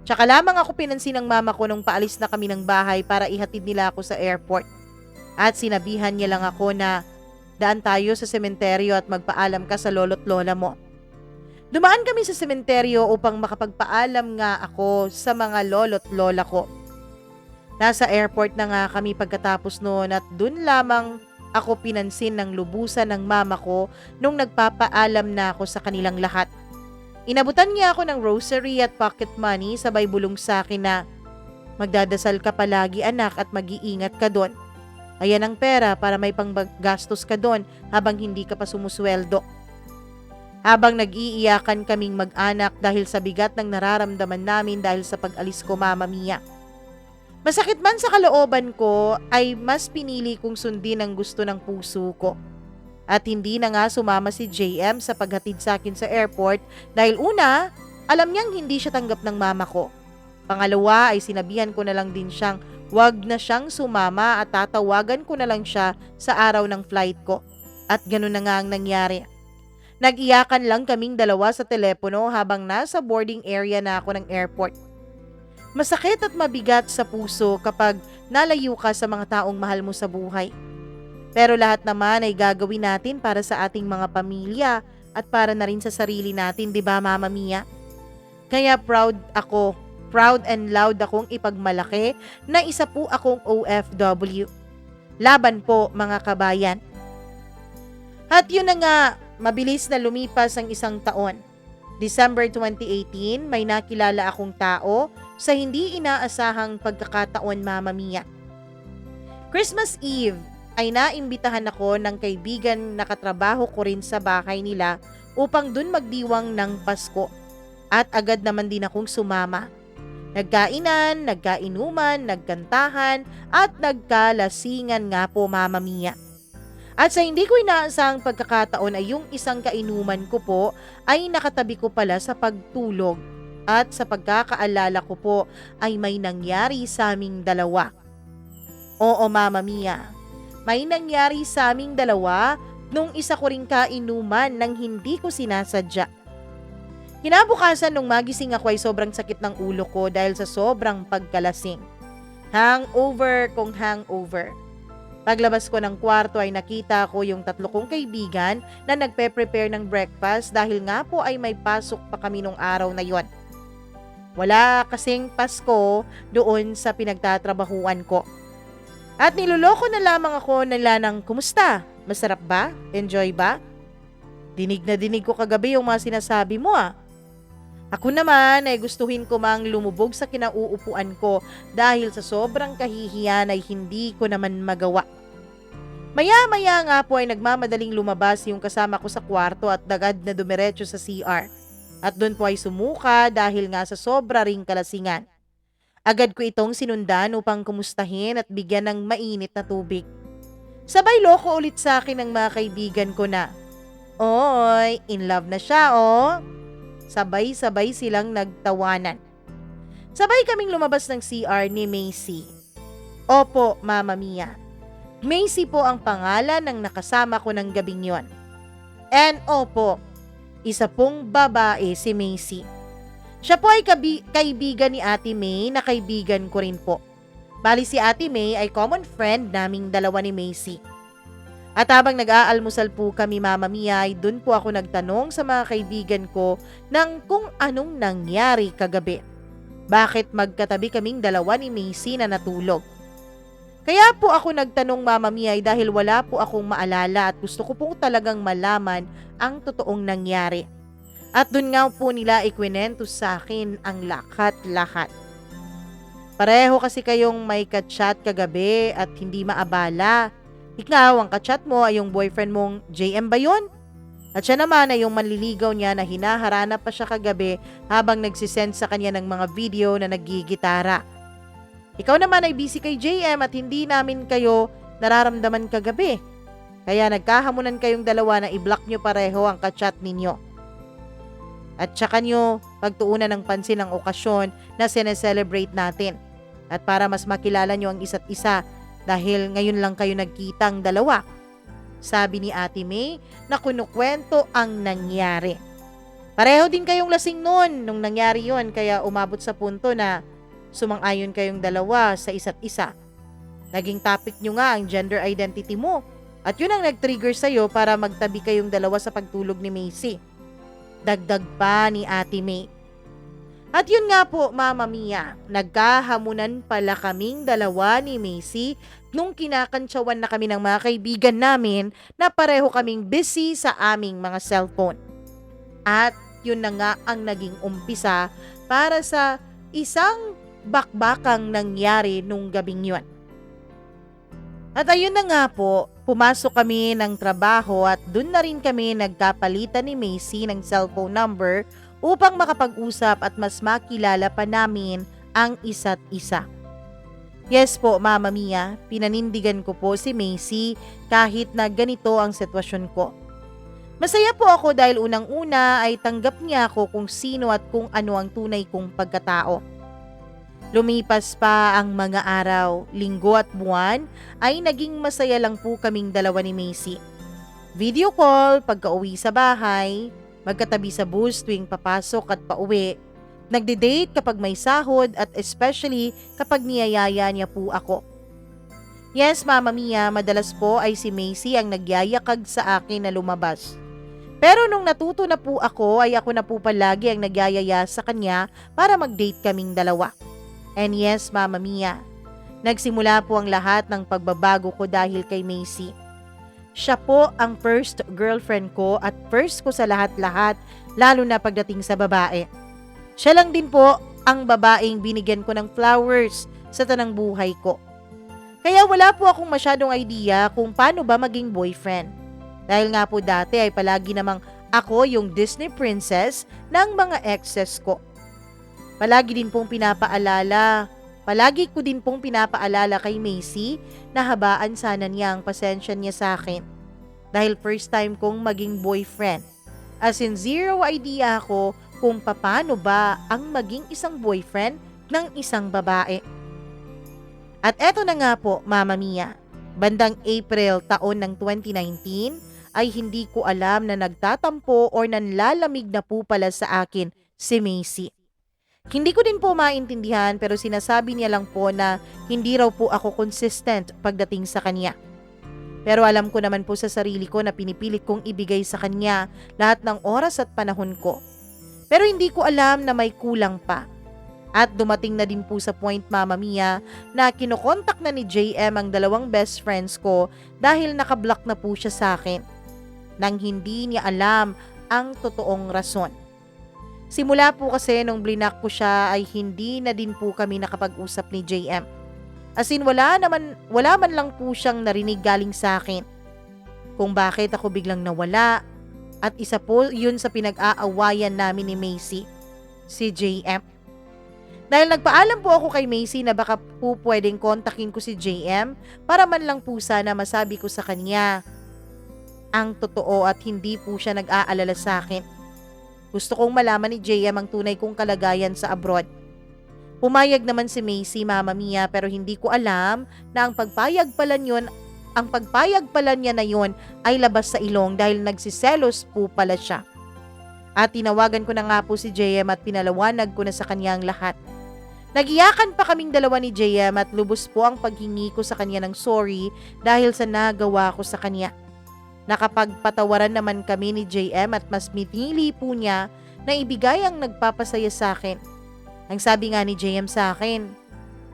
Tsaka lamang ako pinansin ng mama ko nung paalis na kami ng bahay para ihatid nila ako sa airport. At sinabihan niya lang ako na daan tayo sa sementeryo at magpaalam ka sa lolo't lola mo. Dumaan kami sa sementeryo upang makapagpaalam nga ako sa mga lolo't lola ko. Nasa airport na nga kami pagkatapos noon at dun lamang ako pinansin ng lubusan ng mama ko nung nagpapaalam na ako sa kanilang lahat. Inabutan niya ako ng rosary at pocket money sabay bulong sa akin na magdadasal ka palagi anak at mag-iingat ka doon. Ayan ang pera para may panggastos ka doon habang hindi ka pa sumusweldo. Habang nag-iiyakan kaming mag-anak dahil sa bigat ng nararamdaman namin dahil sa pag-alis ko, Mama Mia. Masakit man sa kalooban ko ay mas pinili kong sundin ang gusto ng puso ko. At hindi na nga sumama si JM sa paghatid sa akin sa airport dahil una, alam niyang hindi siya tanggap ng mama ko. Pangalawa ay sinabihan ko na lang din siyang wag na siyang sumama at tatawagan ko na lang siya sa araw ng flight ko. At ganun na nga ang nangyari. Nag-iyakan lang kaming dalawa sa telepono habang nasa boarding area na ako ng airport. Masakit at mabigat sa puso kapag nalayo ka sa mga taong mahal mo sa buhay. Pero lahat naman ay gagawin natin para sa ating mga pamilya at para na rin sa sarili natin, 'di ba, Mama Mia? Kaya proud ako proud and loud akong ipagmalaki na isa po akong OFW. Laban po mga kabayan. At yun na nga, mabilis na lumipas ang isang taon. December 2018, may nakilala akong tao sa hindi inaasahang pagkakataon, Mama Mia. Christmas Eve ay naimbitahan ako ng kaibigan na katrabaho ko rin sa bahay nila upang dun magdiwang ng Pasko. At agad naman din akong sumama. Nagkainan, nagkainuman, nagkantahan at nagkalasingan nga po, Mama Mia. At sa hindi ko inaasahang pagkakataon ay yung isang kainuman ko po ay nakatabi ko pala sa pagtulog. At sa pagkakaalala ko po ay may nangyari sa aming dalawa. Oo, Mama Mia, may nangyari sa aming dalawa nung isa ko ring kainuman nang hindi ko sinasadya. Kinabukasan nung magising ako ay sobrang sakit ng ulo ko dahil sa sobrang pagkalasing. Hangover kung hangover. Paglabas ko ng kwarto ay nakita ko yung 3 kong kaibigan na nagpe-prepare ng breakfast dahil nga po ay may pasok pa kami nung araw na yon. Wala kasing Pasko doon sa pinagtatrabahuan ko. At niloloko na lamang ako nila ng kumusta? Masarap ba? Enjoy ba? Dinig na dinig ko kagabi yung mga sinasabi mo ah. Ako naman ay gustuhin ko mang lumubog sa kinauupuan ko dahil sa sobrang kahihiyan ay hindi ko naman magawa. Maya-maya nga po ay nagmamadaling lumabas yung kasama ko sa kwarto at dagad na dumiretso sa CR. At doon po ay sumuka dahil nga sa sobra ring kalasingan. Agad ko itong sinundan upang kumustahin at bigyan ng mainit na tubig. Sabay loko ulit sa akin ng mga kaibigan ko na, "Oy, in love na siya oh." Sabay-sabay silang nagtawanan. Sabay kaming lumabas ng CR ni Macy. Opo, Mama Mia. Macy po ang pangalan ng nakasama ko ng gabing yon. And opo, isa pong babae si Macy. Siya po ay kaibigan ni Ate May na kaibigan ko rin po. Bali si Ate May ay common friend naming dalawa ni Macy. At habang nag-aalmusal po kami, Mama Mia, ay dun po ako nagtanong sa mga kaibigan ko ng kung anong nangyari kagabi. Bakit magkatabi kaming dalawa ni Macy na natulog? Kaya po ako nagtanong, Mama Mia, ay dahil wala po akong maalala at gusto ko po talagang malaman ang totoong nangyari. At dun nga po nila ikwinento sa akin ang lahat-lahat. Pareho kasi kayong may ka-chat kagabi at hindi maabala. Ikaw, ang kachat mo ay yung boyfriend mong JM ba yun? At siya naman ay yung manliligaw niya na hinaharana pa siya kagabi habang nagsisend sa kanya ng mga video na naggigitara. Ikaw naman ay busy kay JM at hindi namin kayo nararamdaman kagabi. Kaya nagkahamunan kayong dalawa na i-block nyo pareho ang kachat ninyo. At tsaka nyo pagtuunan ng pansin ang okasyon na sineselebrate natin. At para mas makilala nyo ang isa't isa, dahil ngayon lang kayo nagkitang dalawa. Sabi ni Ate May na kunukwento ang nangyari. Pareho din kayong lasing noon nung nangyari yon kaya umabot sa punto na sumang-ayon kayong dalawa sa isa't isa. Naging topic nyo nga ang gender identity mo at yun ang nag-trigger sa'yo para magtabi kayong dalawa sa pagtulog ni Macy. Dagdag pa ni Ate May. At yun nga po, Mama Mia, nagkahamunan pala kaming dalawa ni Macy nung kinakantsawan na kami ng mga kaibigan namin na pareho kaming busy sa aming mga cellphone. At yun na nga ang naging umpisa para sa isang bakbakang nangyari nung gabing yun. At ayun na nga po, pumasok kami ng trabaho at dun na rin kami nagkapalitan ni Macy ng cellphone number upang makapag-usap at mas makilala pa namin ang isa't isa. Yes po, Mama Mia, pinanindigan ko po si Macy kahit na ganito ang sitwasyon ko. Masaya po ako dahil unang-una ay tanggap niya ako kung sino at kung ano ang tunay kong pagkatao. Lumipas pa ang mga araw, linggo at buwan ay naging masaya lang po kaming dalawa ni Macy. Video call pagka-uwi sa bahay, magkatabi sa bus tuwing papasok at pauwi, nagde-date kapag may sahod at especially kapag niyayaya niya po ako. Yes, Mama Mia, madalas po ay si Macy ang nagyayakag sa akin na lumabas. Pero nung natuto na po ako ay ako na po palagi ang nagyayaya sa kanya para mag-date kaming dalawa. And yes, Mama Mia, nagsimula po ang lahat ng pagbabago ko dahil kay Macy. Siya po ang first girlfriend ko at first ko sa lahat-lahat, lalo na pagdating sa babae. Siya lang din po ang babaeng binigyan ko ng flowers sa tanang buhay ko. Kaya wala po akong masyadong idea kung paano ba maging boyfriend. Dahil nga po dati ay palagi namang ako yung Disney princess ng mga exes ko. Palagi ko din pong pinapaalala kay Macy na habaan sana niya ang pasensya niya sa akin. Dahil first time kong maging boyfriend. As in zero idea ako kung paano ba ang maging isang boyfriend ng isang babae. At eto na nga po, Mama Mia, bandang April taon ng 2019 ay hindi ko alam na nagtatampo or nanlalamig na po pala sa akin si Macy. Hindi ko din po maintindihan pero sinasabi niya lang po na hindi raw po ako consistent pagdating sa kanya. Pero alam ko naman po sa sarili ko na pinipilit kong ibigay sa kanya lahat ng oras at panahon ko. Pero hindi ko alam na may kulang pa. At dumating na din po sa point, Mama Mia, na kinokontak na ni JM ang dalawang best friends ko dahil nakablock na po siya sa akin. Nang hindi niya alam ang totoong rason. Simula po kasi nung blinak ko siya ay hindi na din po kami nakapag-usap ni JM. As in wala man lang po siyang narinig galing sa akin. Kung bakit ako biglang nawala. At isa po yun sa pinag-aawayan namin ni Macy, si JM. Dahil nagpaalam po ako kay Macy na baka po pwedeng kontakin ko si JM para man lang po sana masabi ko sa kanya ang totoo at hindi po siya nag-aalala sa akin. Gusto kong malaman ni JM ang tunay kong kalagayan sa abroad. Pumayag naman si Macy, Mama Mia, pero hindi ko alam na ang pagpayag pala niya na yun ay labas sa ilong dahil nagsiselos po pala siya. At tinawagan ko na nga po si JM at pinalawanag ko na sa kanya ang lahat. Nagiyakan pa kaming dalawa ni JM at lubos po ang paghingi ko sa kanya ng sorry dahil sa nagawa ko sa kanya. Nakapagpatawaran naman kami ni JM at mas pinili po niya na ibigay ang nagpapasaya sa akin. Ang sabi nga ni JM sa akin,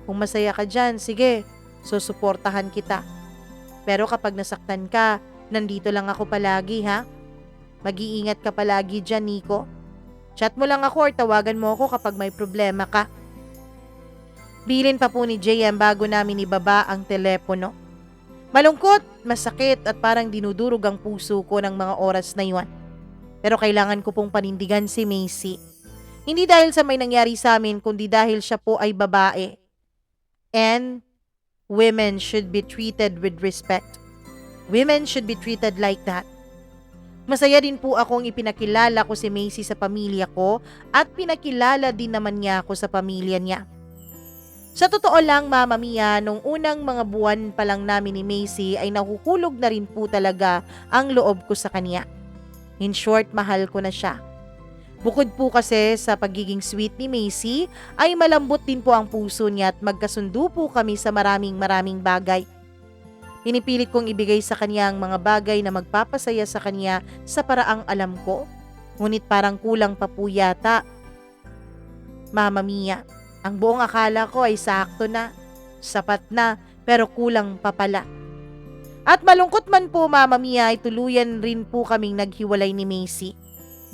kung masaya ka dyan, sige, susuportahan kita. Pero kapag nasaktan ka, nandito lang ako palagi ha. Mag-iingat ka palagi dyan, Nico. Chat mo lang ako or tawagan mo ako kapag may problema ka. Bilin pa po ni JM bago namin ibaba ang telepono. Malungkot, masakit at parang dinudurog ang puso ko ng mga oras na iyon. Pero kailangan ko pong panindigan si Macy. Hindi dahil sa may nangyari sa amin, kundi dahil siya po ay babae. And women should be treated with respect. Women should be treated like that. Masaya din po akong ipinakilala ko si Macy sa pamilya ko at pinakilala din naman niya ako sa pamilya niya. Sa totoo lang, Mama Mia, nung unang mga buwan pa lang namin ni Macy ay nahuhulog na rin po talaga ang loob ko sa kanya. In short, mahal ko na siya. Bukod po kasi sa pagiging sweet ni Macy, ay malambot din po ang puso niya at magkasundo po kami sa maraming bagay. Pinipilit kong ibigay sa kanya ang mga bagay na magpapasaya sa kanya sa paraang alam ko. Ngunit parang kulang pa po yata. Mama Mia, ang buong akala ko ay sakto na, sapat na, pero kulang pa pala. At malungkot man po, Mama Mia, ay tuluyan rin po kaming naghiwalay ni Macy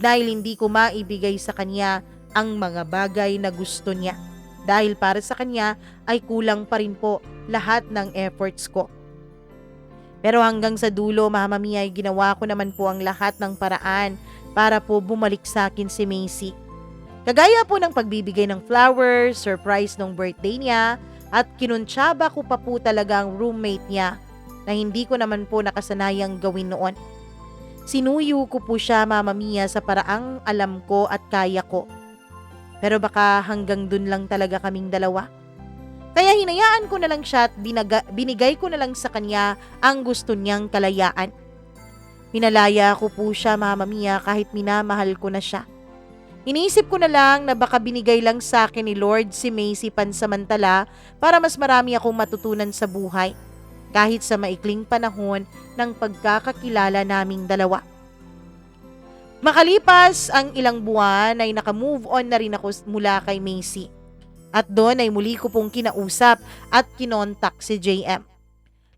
dahil hindi ko maibigay sa kanya ang mga bagay na gusto niya. Dahil para sa kanya ay kulang pa rin po lahat ng efforts ko. Pero hanggang sa dulo, Mama Mia, ay ginawa ko naman po ang lahat ng paraan para po bumalik sa akin si Macy. Kagaya po ng pagbibigay ng flowers, surprise nung birthday niya, at kinuntsaba ko pa po talaga ang roommate niya na hindi ko naman po nakasanayang gawin noon. Sinuyo ko po siya, Mama Mia, sa paraang alam ko at kaya ko. Pero baka hanggang dun lang talaga kaming dalawa. Kaya hinayaan ko na lang siya at binigay ko na lang sa kanya ang gusto niyang kalayaan. Pinalaya ko po siya, Mama Mia, kahit minamahal ko na siya. Iniisip ko na lang na baka binigay lang sa akin ni Lord si Macy pansamantala para mas marami akong matutunan sa buhay, kahit sa maikling panahon ng pagkakakilala naming dalawa. Makalipas ang ilang buwan ay naka-move on na rin ako mula kay Macy. At doon ay muli ko pong kinausap at kinontak si JM.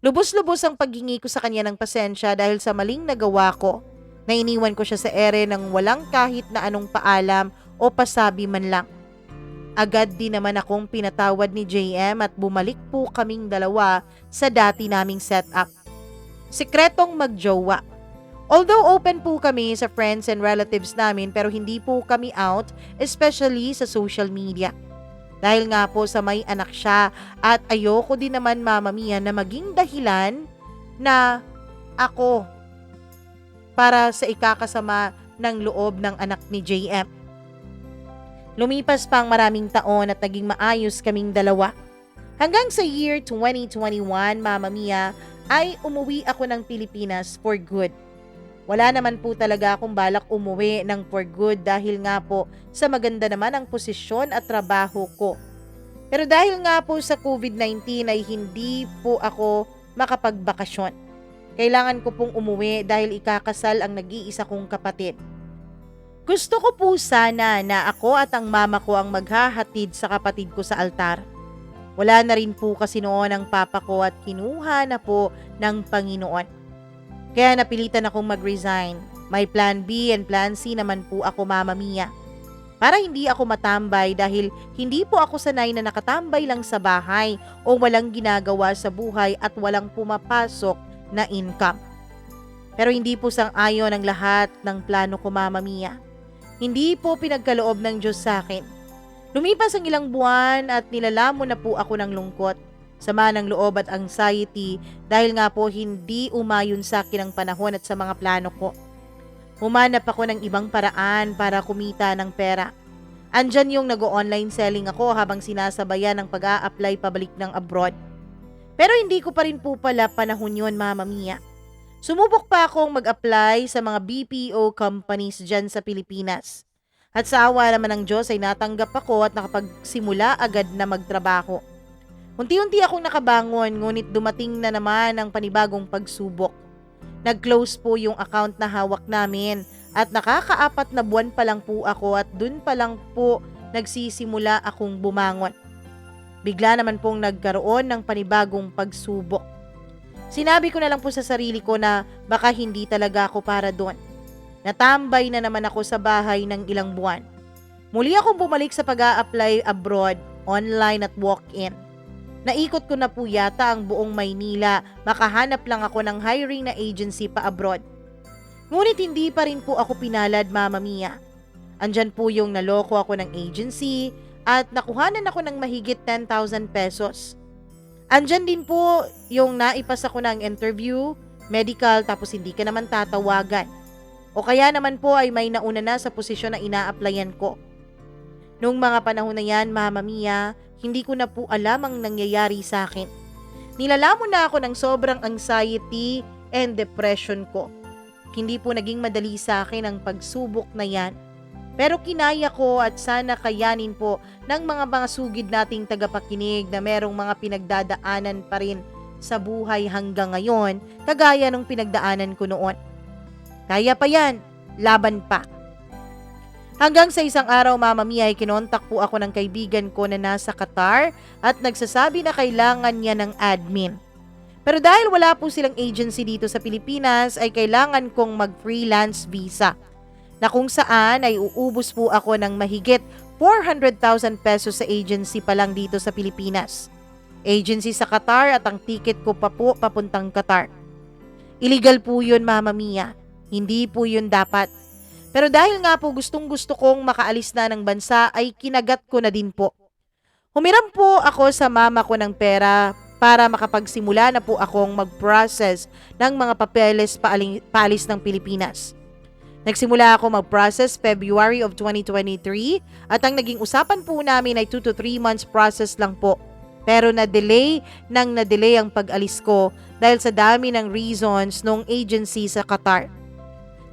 Lubos-lubos ang paghingi ko sa kanya ng pasensya dahil sa maling nagawa ko na iniwan ko siya sa ere ng walang kahit na anong paalam o pasabi man lang. Agad din naman akong pinatawad ni JM at bumalik po kaming dalawa sa dati naming setup. Sikretong magjowa. Although open po kami sa friends and relatives namin pero hindi po kami out, especially sa social media. Dahil nga po sa may anak siya at ayoko din naman Mama Mia na maging dahilan na ako para sa ikakasama ng loob ng anak ni JM. Lumipas pa ang maraming taon at naging maayos kaming dalawa. Hanggang sa year 2021, Mama Mia, ay umuwi ako ng Pilipinas for good. Wala naman po talaga akong balak umuwi ng for good dahil nga po sa maganda naman ang posisyon at trabaho ko. Pero dahil nga po sa COVID-19 ay hindi po ako makapagbakasyon. Kailangan ko pong umuwi dahil ikakasal ang nag-iisa kong kapatid. Gusto ko po sana na ako at ang mama ko ang maghahatid sa kapatid ko sa altar. Wala na rin po kasi noon ang papa ko at kinuha na po ng Panginoon. Kaya napilitan akong mag-resign. May plan B and plan C naman po ako Mama Mia. Para hindi ako matambay dahil hindi po ako sanay na nakatambay lang sa bahay o walang ginagawa sa buhay at walang pumapasok na income. Pero hindi po sang-ayon ang lahat ng plano ko Mama Mia. Hindi po pinagkaloob ng Diyos sa akin. Lumipas ang ilang buwan at nilalamon na po ako ng lungkot, sama ng loob at anxiety dahil nga po hindi umayon sa akin ang panahon at sa mga plano ko. Humanap ako ng ibang paraan para kumita ng pera. Andyan yung nag-online selling ako habang sinasabayan ng pag-a-apply pabalik ng abroad. Pero hindi ko pa rin po pala panahon yun Mama Mia. Sumubok pa akong mag-apply sa mga BPO companies dyan sa Pilipinas. At sa awa naman ng Diyos ay natanggap ako at nakapagsimula agad na magtrabaho. Unti-unti akong nakabangon ngunit dumating na naman ang panibagong pagsubok. Nag-close po yung account na hawak namin at nakaka-4 na buwan pa lang po ako at dun pa lang po nagsisimula akong bumangon. Bigla naman pong nagkaroon ng panibagong pagsubok. Sinabi ko na lang po sa sarili ko na baka hindi talaga ako para doon. Natambay na naman ako sa bahay ng ilang buwan. Muli akong bumalik sa pag-a-apply abroad, online at walk-in. Naikot ko na po yata ang buong Maynila, makahanap lang ako ng hiring na agency pa abroad. Ngunit hindi pa rin po ako pinalad Mama Mia. Andyan po yung naloko ako ng agency at nakuhanan ako ng mahigit 10,000 pesos. Andyan din po yung naipas ako ng interview, medical tapos hindi ka naman tatawagan. O kaya naman po ay may nauna na sa posisyon na ina-applyan ko. Noong mga panahon na yan, Mama Mia, hindi ko na po alam ang nangyayari sa akin. Nilalamon na ako ng sobrang anxiety and depression ko. Hindi po naging madali sa akin ang pagsubok na yan. Pero kinaya ko at sana kayanin po ng mga sugid nating tagapakinig na merong mga pinagdadaanan pa rin sa buhay hanggang ngayon, kagaya nung pinagdaanan ko noon. Kaya pa yan, laban pa. Hanggang sa isang araw Mama Mia ay kinontak po ako ng kaibigan ko na nasa Qatar at nagsasabi na kailangan niya ng admin. Pero dahil wala po silang agency dito sa Pilipinas ay kailangan kong mag-freelance visa. Na kung saan ay uubos po ako ng mahigit 400,000 pesos sa agency pa lang dito sa Pilipinas. Agency sa Qatar at ang ticket ko pa po papuntang Qatar. Illegal po yun Mama Mia. Hindi po yun dapat. Pero dahil nga po gustong-gusto kong makaalis na ng bansa ay kinagat ko na din po. Humiram po ako sa mama ko ng pera para makapagsimula na po akong mag-process ng mga papeles paalis ng Pilipinas. Nagsimula ako mag-process February of 2023 at ang naging usapan po namin ay 2 to 3 months process lang po. Pero na-delay ang pag-alis ko dahil sa dami ng reasons nung agency sa Qatar.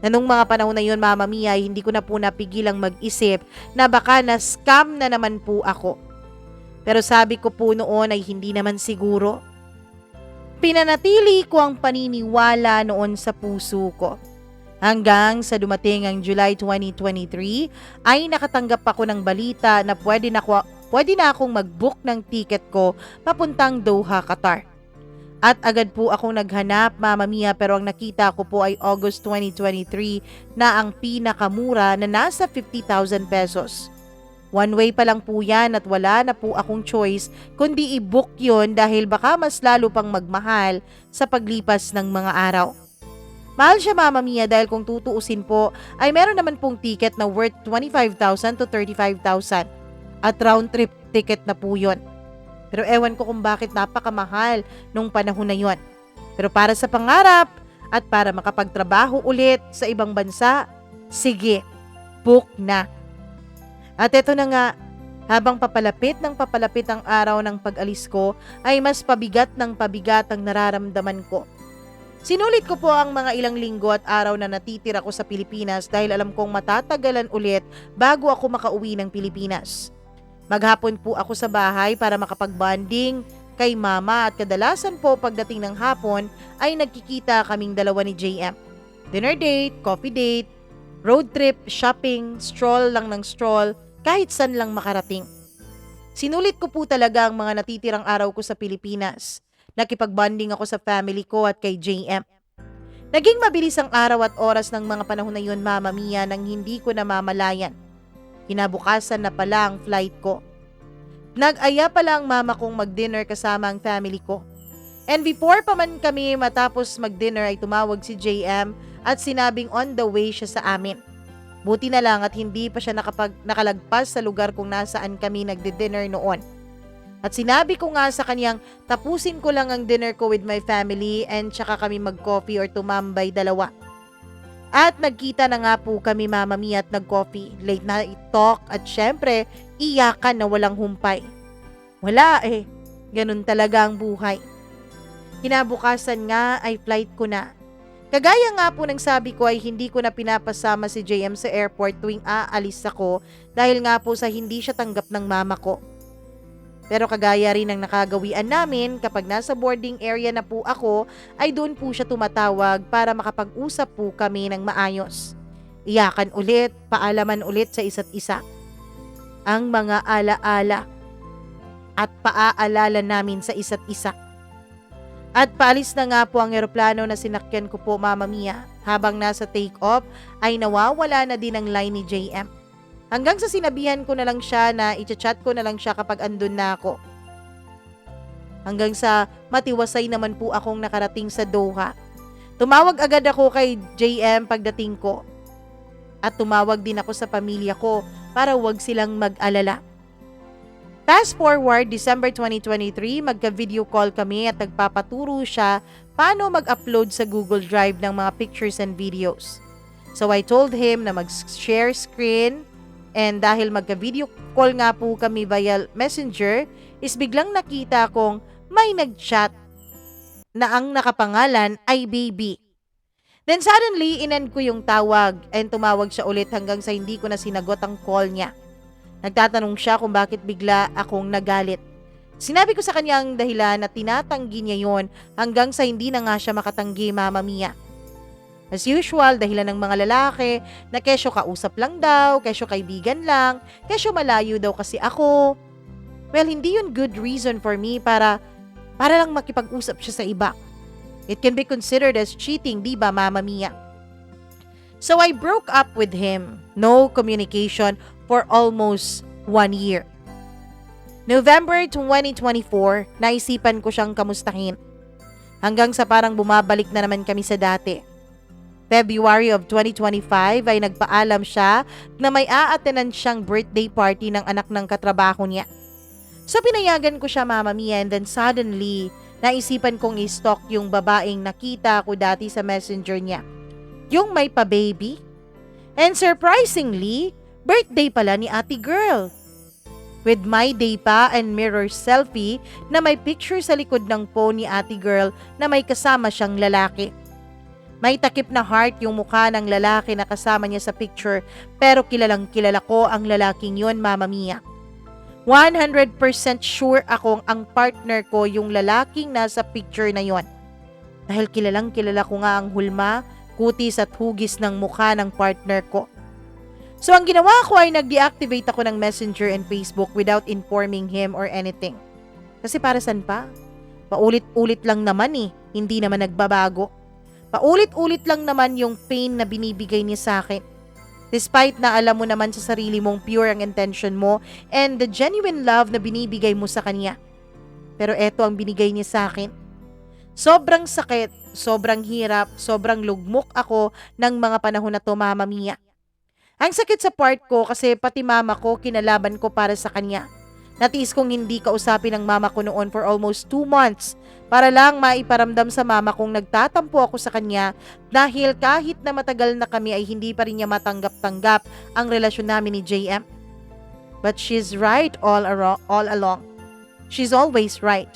Na nung mga panahon na yun, Mama Mia, hindi ko na po napigilang mag-isip na baka na-scam na naman po ako. Pero sabi ko po noon ay hindi naman siguro. Pinanatili ko ang paniniwala noon sa puso ko. Hanggang sa dumating ang July 2023 ay nakatanggap ako ng balita na pwede na akong mag-book ng ticket ko papuntang Doha, Qatar. At agad po akong naghanap, Mama Mia, pero ang nakita ko po ay August 2023 na ang pinakamura na nasa 50,000 pesos. One way pa lang po yan at wala na po akong choice kundi i-book yun dahil baka mas lalo pang magmahal sa paglipas ng mga araw. Mahal siya, Mama Mia, dahil kung tutuusin po ay meron naman pong ticket na worth 25,000 to 35,000 at round trip ticket na po yun. Pero ewan ko kung bakit napakamahal nung panahon na yun. Pero para sa pangarap at para makapagtrabaho ulit sa ibang bansa, sige, book na. At eto na nga, habang papalapit ang araw ng pag-alis ko ay mas pabigat ng pabigat ang nararamdaman ko. Sinulit ko po ang mga ilang linggo at araw na natitira ko sa Pilipinas dahil alam kong matatagalan ulit bago ako makauwi ng Pilipinas. Maghapon po ako sa bahay para makapag-bonding kay mama at kadalasan po pagdating ng hapon ay nagkikita kaming dalawa ni JM. Dinner date, coffee date, road trip, shopping, stroll lang ng stroll, kahit saan lang makarating. Sinulit ko po talaga ang mga natitirang araw ko sa Pilipinas. Nakipag-bonding ako sa family ko at kay JM. Naging mabilis ang araw at oras ng mga panahon na yun, Mama Mia, nang hindi ko namamalayan. Kinabukasan na pala ang flight ko. Nag-aya pala ang mama kong mag-dinner kasama ang family ko. And before pa man kami matapos mag-dinner ay tumawag si JM at sinabing on the way siya sa amin. Buti na lang at hindi pa siya nakalagpas sa lugar kung nasaan kami nagdi-dinner noon. At sinabi ko nga sa kanyang tapusin ko lang ang dinner ko with my family and tsaka kami mag-coffee or tumambay dalawa. At nagkita na nga po kami, Mama Mia, at nag-coffee, late night talk at syempre iyakan na walang humpay. Wala ganun talaga ang buhay. Kinabukasan nga ay flight ko na. Kagaya nga po ng sabi ko ay hindi ko na pinapasama si JM sa airport tuwing aalis ako dahil nga po sa hindi siya tanggap ng mama ko. Pero kagaya rin ng nakagawian namin kapag nasa boarding area na po ako ay doon po siya tumatawag para makapag-usap po kami ng maayos. Iyakan ulit, paalaman ulit sa isa't isa. Ang mga alaala at paaalala namin sa isa't isa. At paalis na nga po ang eroplano na sinakyan ko po, Mama Mia. Habang nasa take-off ay nawawala na din ang line ni JM. Hanggang sa sinabihan ko na lang siya na i-chat ko na lang siya kapag andun na ako. Hanggang sa matiwasay naman po akong nakarating sa Doha. Tumawag agad ako kay JM pagdating ko. At tumawag din ako sa pamilya ko para wag silang mag-alala. Fast forward, December 2023, magka-video call kami at nagpapaturo siya paano mag-upload sa Google Drive ng mga pictures and videos. So I told him na mag-share screen. And dahil magka-video call nga po kami via messenger, is biglang nakita kong may nag-chat na ang nakapangalan ay baby. Then suddenly, inend ko yung tawag and tumawag siya ulit hanggang sa hindi ko na sinagot ang call niya. Nagtatanong siya kung bakit bigla akong nagalit. Sinabi ko sa kanya ang dahilan na tinatanggi niya yon hanggang sa hindi na nga siya makatanggi, Mama Mia. As usual, dahilan ng mga lalaki na kesyo kausap lang daw, kesyo kaibigan lang, kesyo malayo daw kasi ako. Well, hindi yun good reason for me para lang makipag-usap siya sa iba. It can be considered as cheating, di ba, Mama Mia? So I broke up with him. No communication for almost 1 year. November 2024, naisipan ko siyang kamustahin. Hanggang sa parang bumabalik na naman kami sa dati. February of 2025 ay nagpaalam siya na may a-attenan siyang birthday party ng anak ng katrabaho niya. So pinayagan ko siya, Mama Mia, and then suddenly, naisipan kong i-stalk yung babaeng nakita ko dati sa messenger niya. Yung may pa-baby. And surprisingly, birthday pala ni Ate Girl. With my day pa and mirror selfie na may picture sa likod ng phone ni Ate Girl na may kasama siyang lalaki. May takip na heart yung mukha ng lalaki na kasama niya sa picture pero kilalang kilala ko ang lalaking yun, Mama Mia. 100% sure akong ang partner ko yung lalaking nasa picture na yon. Dahil kilalang kilala ko nga ang hulma kutis at hugis ng mukha ng partner ko. So ang ginawa ko ay nag-deactivate ako ng Messenger and Facebook without informing him or anything. Kasi para saan pa? Paulit-ulit lang naman hindi naman nagbabago. Paulit-ulit lang naman yung pain na binibigay niya sa akin. Despite na alam mo naman sa sarili mong pure ang intention mo and the genuine love na binibigay mo sa kanya. Pero eto ang binigay niya sa akin. Sobrang sakit, sobrang hirap, sobrang lugmok ako ng mga panahon na to, Mama Mia. Ang sakit sa part ko kasi pati mama ko kinalaban ko para sa kanya. Natiis kong hindi kausapin ng mama ko noon for almost 2 months para lang maiparamdam sa mama kong nagtatampo ako sa kanya dahil kahit na matagal na kami ay hindi pa rin niya matanggap-tanggap ang relasyon namin ni JM. But she's right all along. She's always right.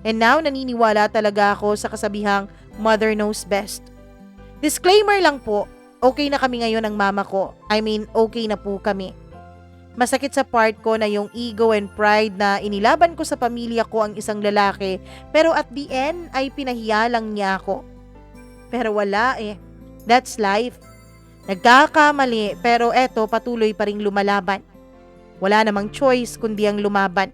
And now naniniwala talaga ako sa kasabihang mother knows best. Disclaimer lang po, okay na kami ngayon ng mama ko. I mean, okay na po kami. Masakit sa part ko na yung ego and pride na inilaban ko sa pamilya ko ang isang lalaki pero at the end ay pinahiya lang niya ako. Pero wala That's life. Nagkakamali pero eto patuloy pa ring lumalaban. Wala namang choice kundi ang lumaban.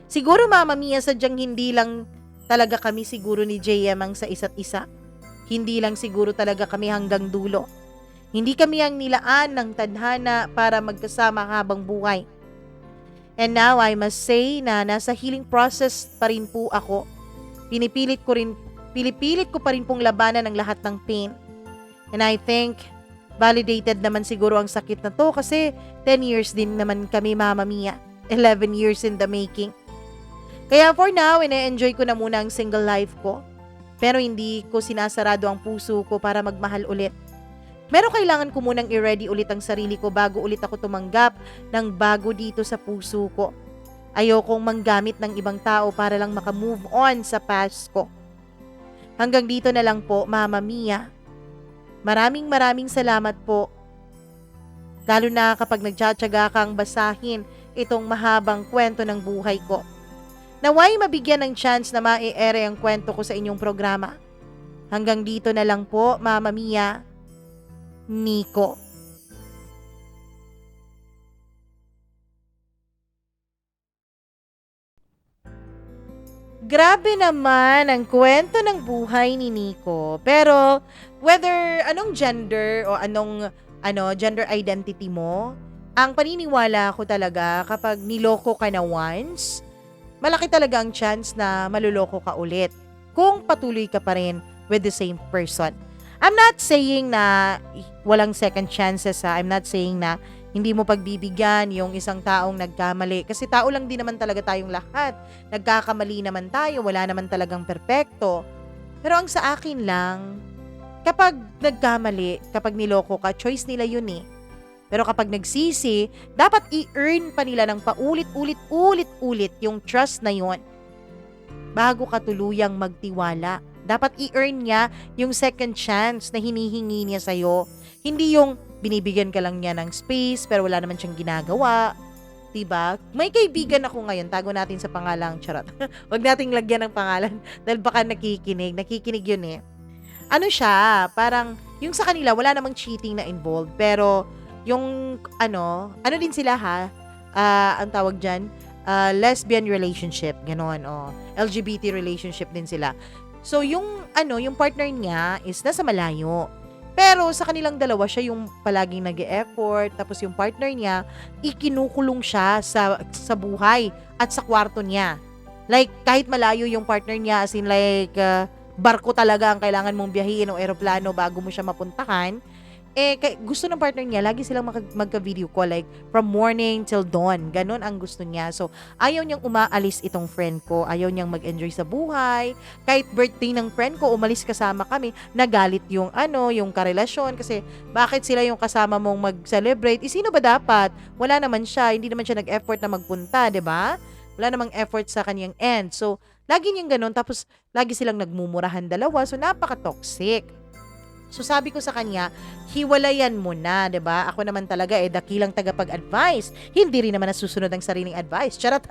Siguro Mama Mia sadyang hindi lang talaga kami siguro ni JM ang sa isa't isa. Hindi lang siguro talaga kami hanggang dulo. Hindi kami ang nilaan ng tadhana para magkasama habang buhay. And now I must say na nasa healing process pa rin po ako. Pinipilit ko pa rin pong labanan ang lahat ng pain. And I think validated naman siguro ang sakit na to kasi 10 years din naman kami, Mama Mia. 11 years in the making. Kaya for now, ine-enjoy ko na muna ang single life ko. Pero hindi ko sinasarado ang puso ko para magmahal ulit. Pero kailangan ko munang i-ready ulit ang sarili ko bago ulit ako tumanggap ng bago dito sa puso ko. Ayokong manggamit ng ibang tao para lang makamove on sa past ko. Hanggang dito na lang po, Mama Mia. Maraming salamat po. Lalo na kapag nagtsatsaga kang basahin itong mahabang kwento ng buhay ko. Naway mabigyan ng chance na ma-ere ang kwento ko sa inyong programa. Hanggang dito na lang po, Mama Mia. Nico. Grabe naman ang kwento ng buhay ni Nico. Pero whether anong gender o anong gender identity mo, ang paniniwala ko talaga kapag niloko ka na once, malaki talaga ang chance na maluloko ka ulit kung patuloy ka pa rin with the same person. I'm not saying na walang second chances I'm not saying na hindi mo pagbibigyan yung isang taong nagkamali. Kasi tao lang din naman talaga tayong lahat. Nagkakamali naman tayo, wala naman talagang perpekto. Pero ang sa akin lang, kapag nagkamali, kapag niloko ka, choice nila yun Pero kapag nagsisi, dapat i-earn pa nila ng paulit-ulit yung trust na yun. Bago ka tuluyang magtiwala. Dapat i-earn niya yung second chance na hinihingi niya sa'yo. Hindi yung binibigyan ka lang niya ng space pero wala naman siyang ginagawa. Diba? May kaibigan ako ngayon, tago natin sa pangalang charot. Huwag nating lagyan ng pangalan dahil baka nakikinig. Nakikinig yun Ano siya, parang yung sa kanila wala namang cheating na involved pero yung ano din sila ang tawag dyan, lesbian relationship, ganon, LGBT relationship din sila. So, yung partner niya is nasa malayo. Pero sa kanilang dalawa, siya yung palaging nag-e-effort. Tapos yung partner niya, ikinukulong siya sa buhay at sa kwarto niya. Like, kahit malayo yung partner niya, as in like, barko talaga ang kailangan mong biyahin o eroplano bago mo siya mapuntahan. Gusto ng partner niya, lagi silang magka-video call, like, from morning till dawn. Ganon ang gusto niya. So, ayaw niyang umaalis itong friend ko. Ayaw niyang mag-enjoy sa buhay. Kahit birthday ng friend ko, umalis kasama kami, nagalit yung karelasyon. Kasi, bakit sila yung kasama mong mag-celebrate? Sino ba dapat? Wala naman siya. Hindi naman siya nag-effort na magpunta, 'di ba? Wala namang effort sa kanyang end. So, lagi niyang ganon. Tapos, lagi silang nagmumurahan dalawa. So, napaka-toxic. So sabi ko sa kanya, hiwalayan mo na, 'di ba? Ako naman talaga dakilang tagapag-advise. Hindi rin naman nasusunod ang sariling advice. Charot.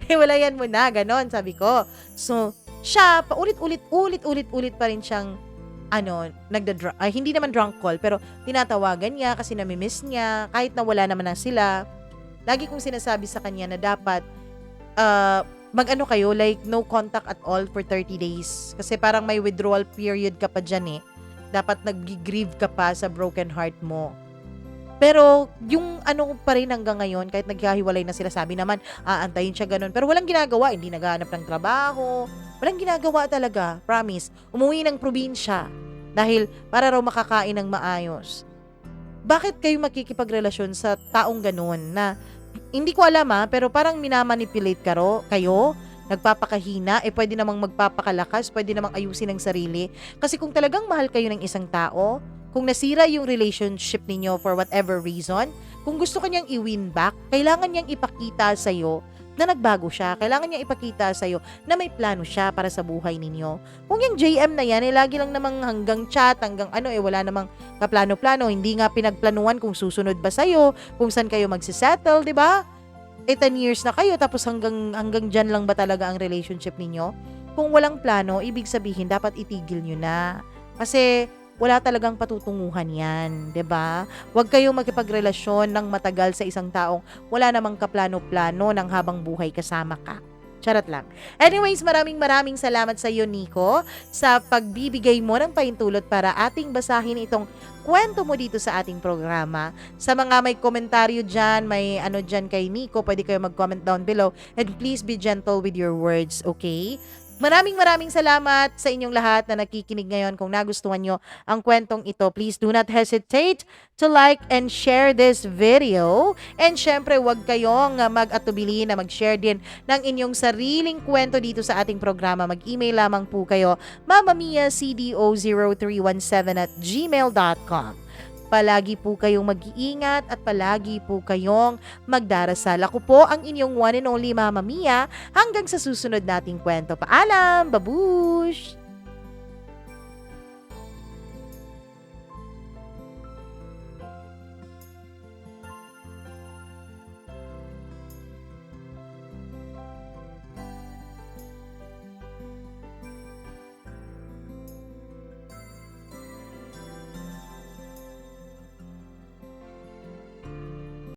Hiwalayan mo na, ganon, sabi ko. So, siya paulit-ulit pa rin siyang hindi naman drunk call, pero tinatawagan niya kasi nami-miss niya, kahit na wala naman na sila. Lagi kong sinasabi sa kanya na dapat, mag-ano kayo, like, no contact at all for 30 days. Kasi parang may withdrawal period ka pa dyan eh. Dapat nag-grieve ka pa sa broken heart mo. Pero, yung pa rin hanggang ngayon, kahit nagkahiwalay na sila, sabi naman, aantayin siya ganun. Pero walang ginagawa, hindi naghahanap ng trabaho. Walang ginagawa talaga, promise. Umuwi ng probinsya dahil para raw makakain ng maayos. Bakit kayo makikipagrelasyon sa taong ganun na, hindi ko alam pero parang minamanipulate kayo, nagpapakahina, pwede namang magpapakalakas, pwede namang ayusin ang sarili. Kasi kung talagang mahal kayo ng isang tao, kung nasira yung relationship ninyo for whatever reason, kung gusto kanyang i-win back, kailangan niyang ipakita sa'yo na nagbago siya. Kailangan niyang ipakita sa'yo na may plano siya para sa buhay ninyo. Kung yung JM na yan, lagi lang namang hanggang chat, hanggang wala namang kaplano-plano, hindi nga pinagplanuhan kung susunod ba sa'yo, kung saan kayo magsisettle, di ba? 10 years na kayo, tapos hanggang dyan lang ba talaga ang relationship ninyo? Kung walang plano, ibig sabihin, dapat itigil nyo na. Kasi, wala talagang patutunguhan yan, 'di ba? Huwag kayong makipagrelasyon ng matagal sa isang taong wala namang kaplano-plano ng habang buhay kasama ka. Charot lang. Anyways, maraming salamat sa iyo, Nico, sa pagbibigay mo ng paintulot para ating basahin itong kwento mo dito sa ating programa. Sa mga may komentaryo dyan, may dyan kay Nico, pwede kayo mag-comment down below. And please be gentle with your words, okay? Maraming salamat sa inyong lahat na nakikinig ngayon. Kung nagustuhan nyo ang kwentong ito, please do not hesitate to like and share this video. And syempre, huwag kayong mag-atubili na mag-share din ng inyong sariling kwento dito sa ating programa. Mag-email lamang po kayo, mamamia.cdo0317@gmail.com. Palagi po kayong mag-iingat at palagi po kayong magdarasal. Ako po ang inyong one and only Mama Mia. Hanggang sa susunod nating kwento. Paalam! Babush!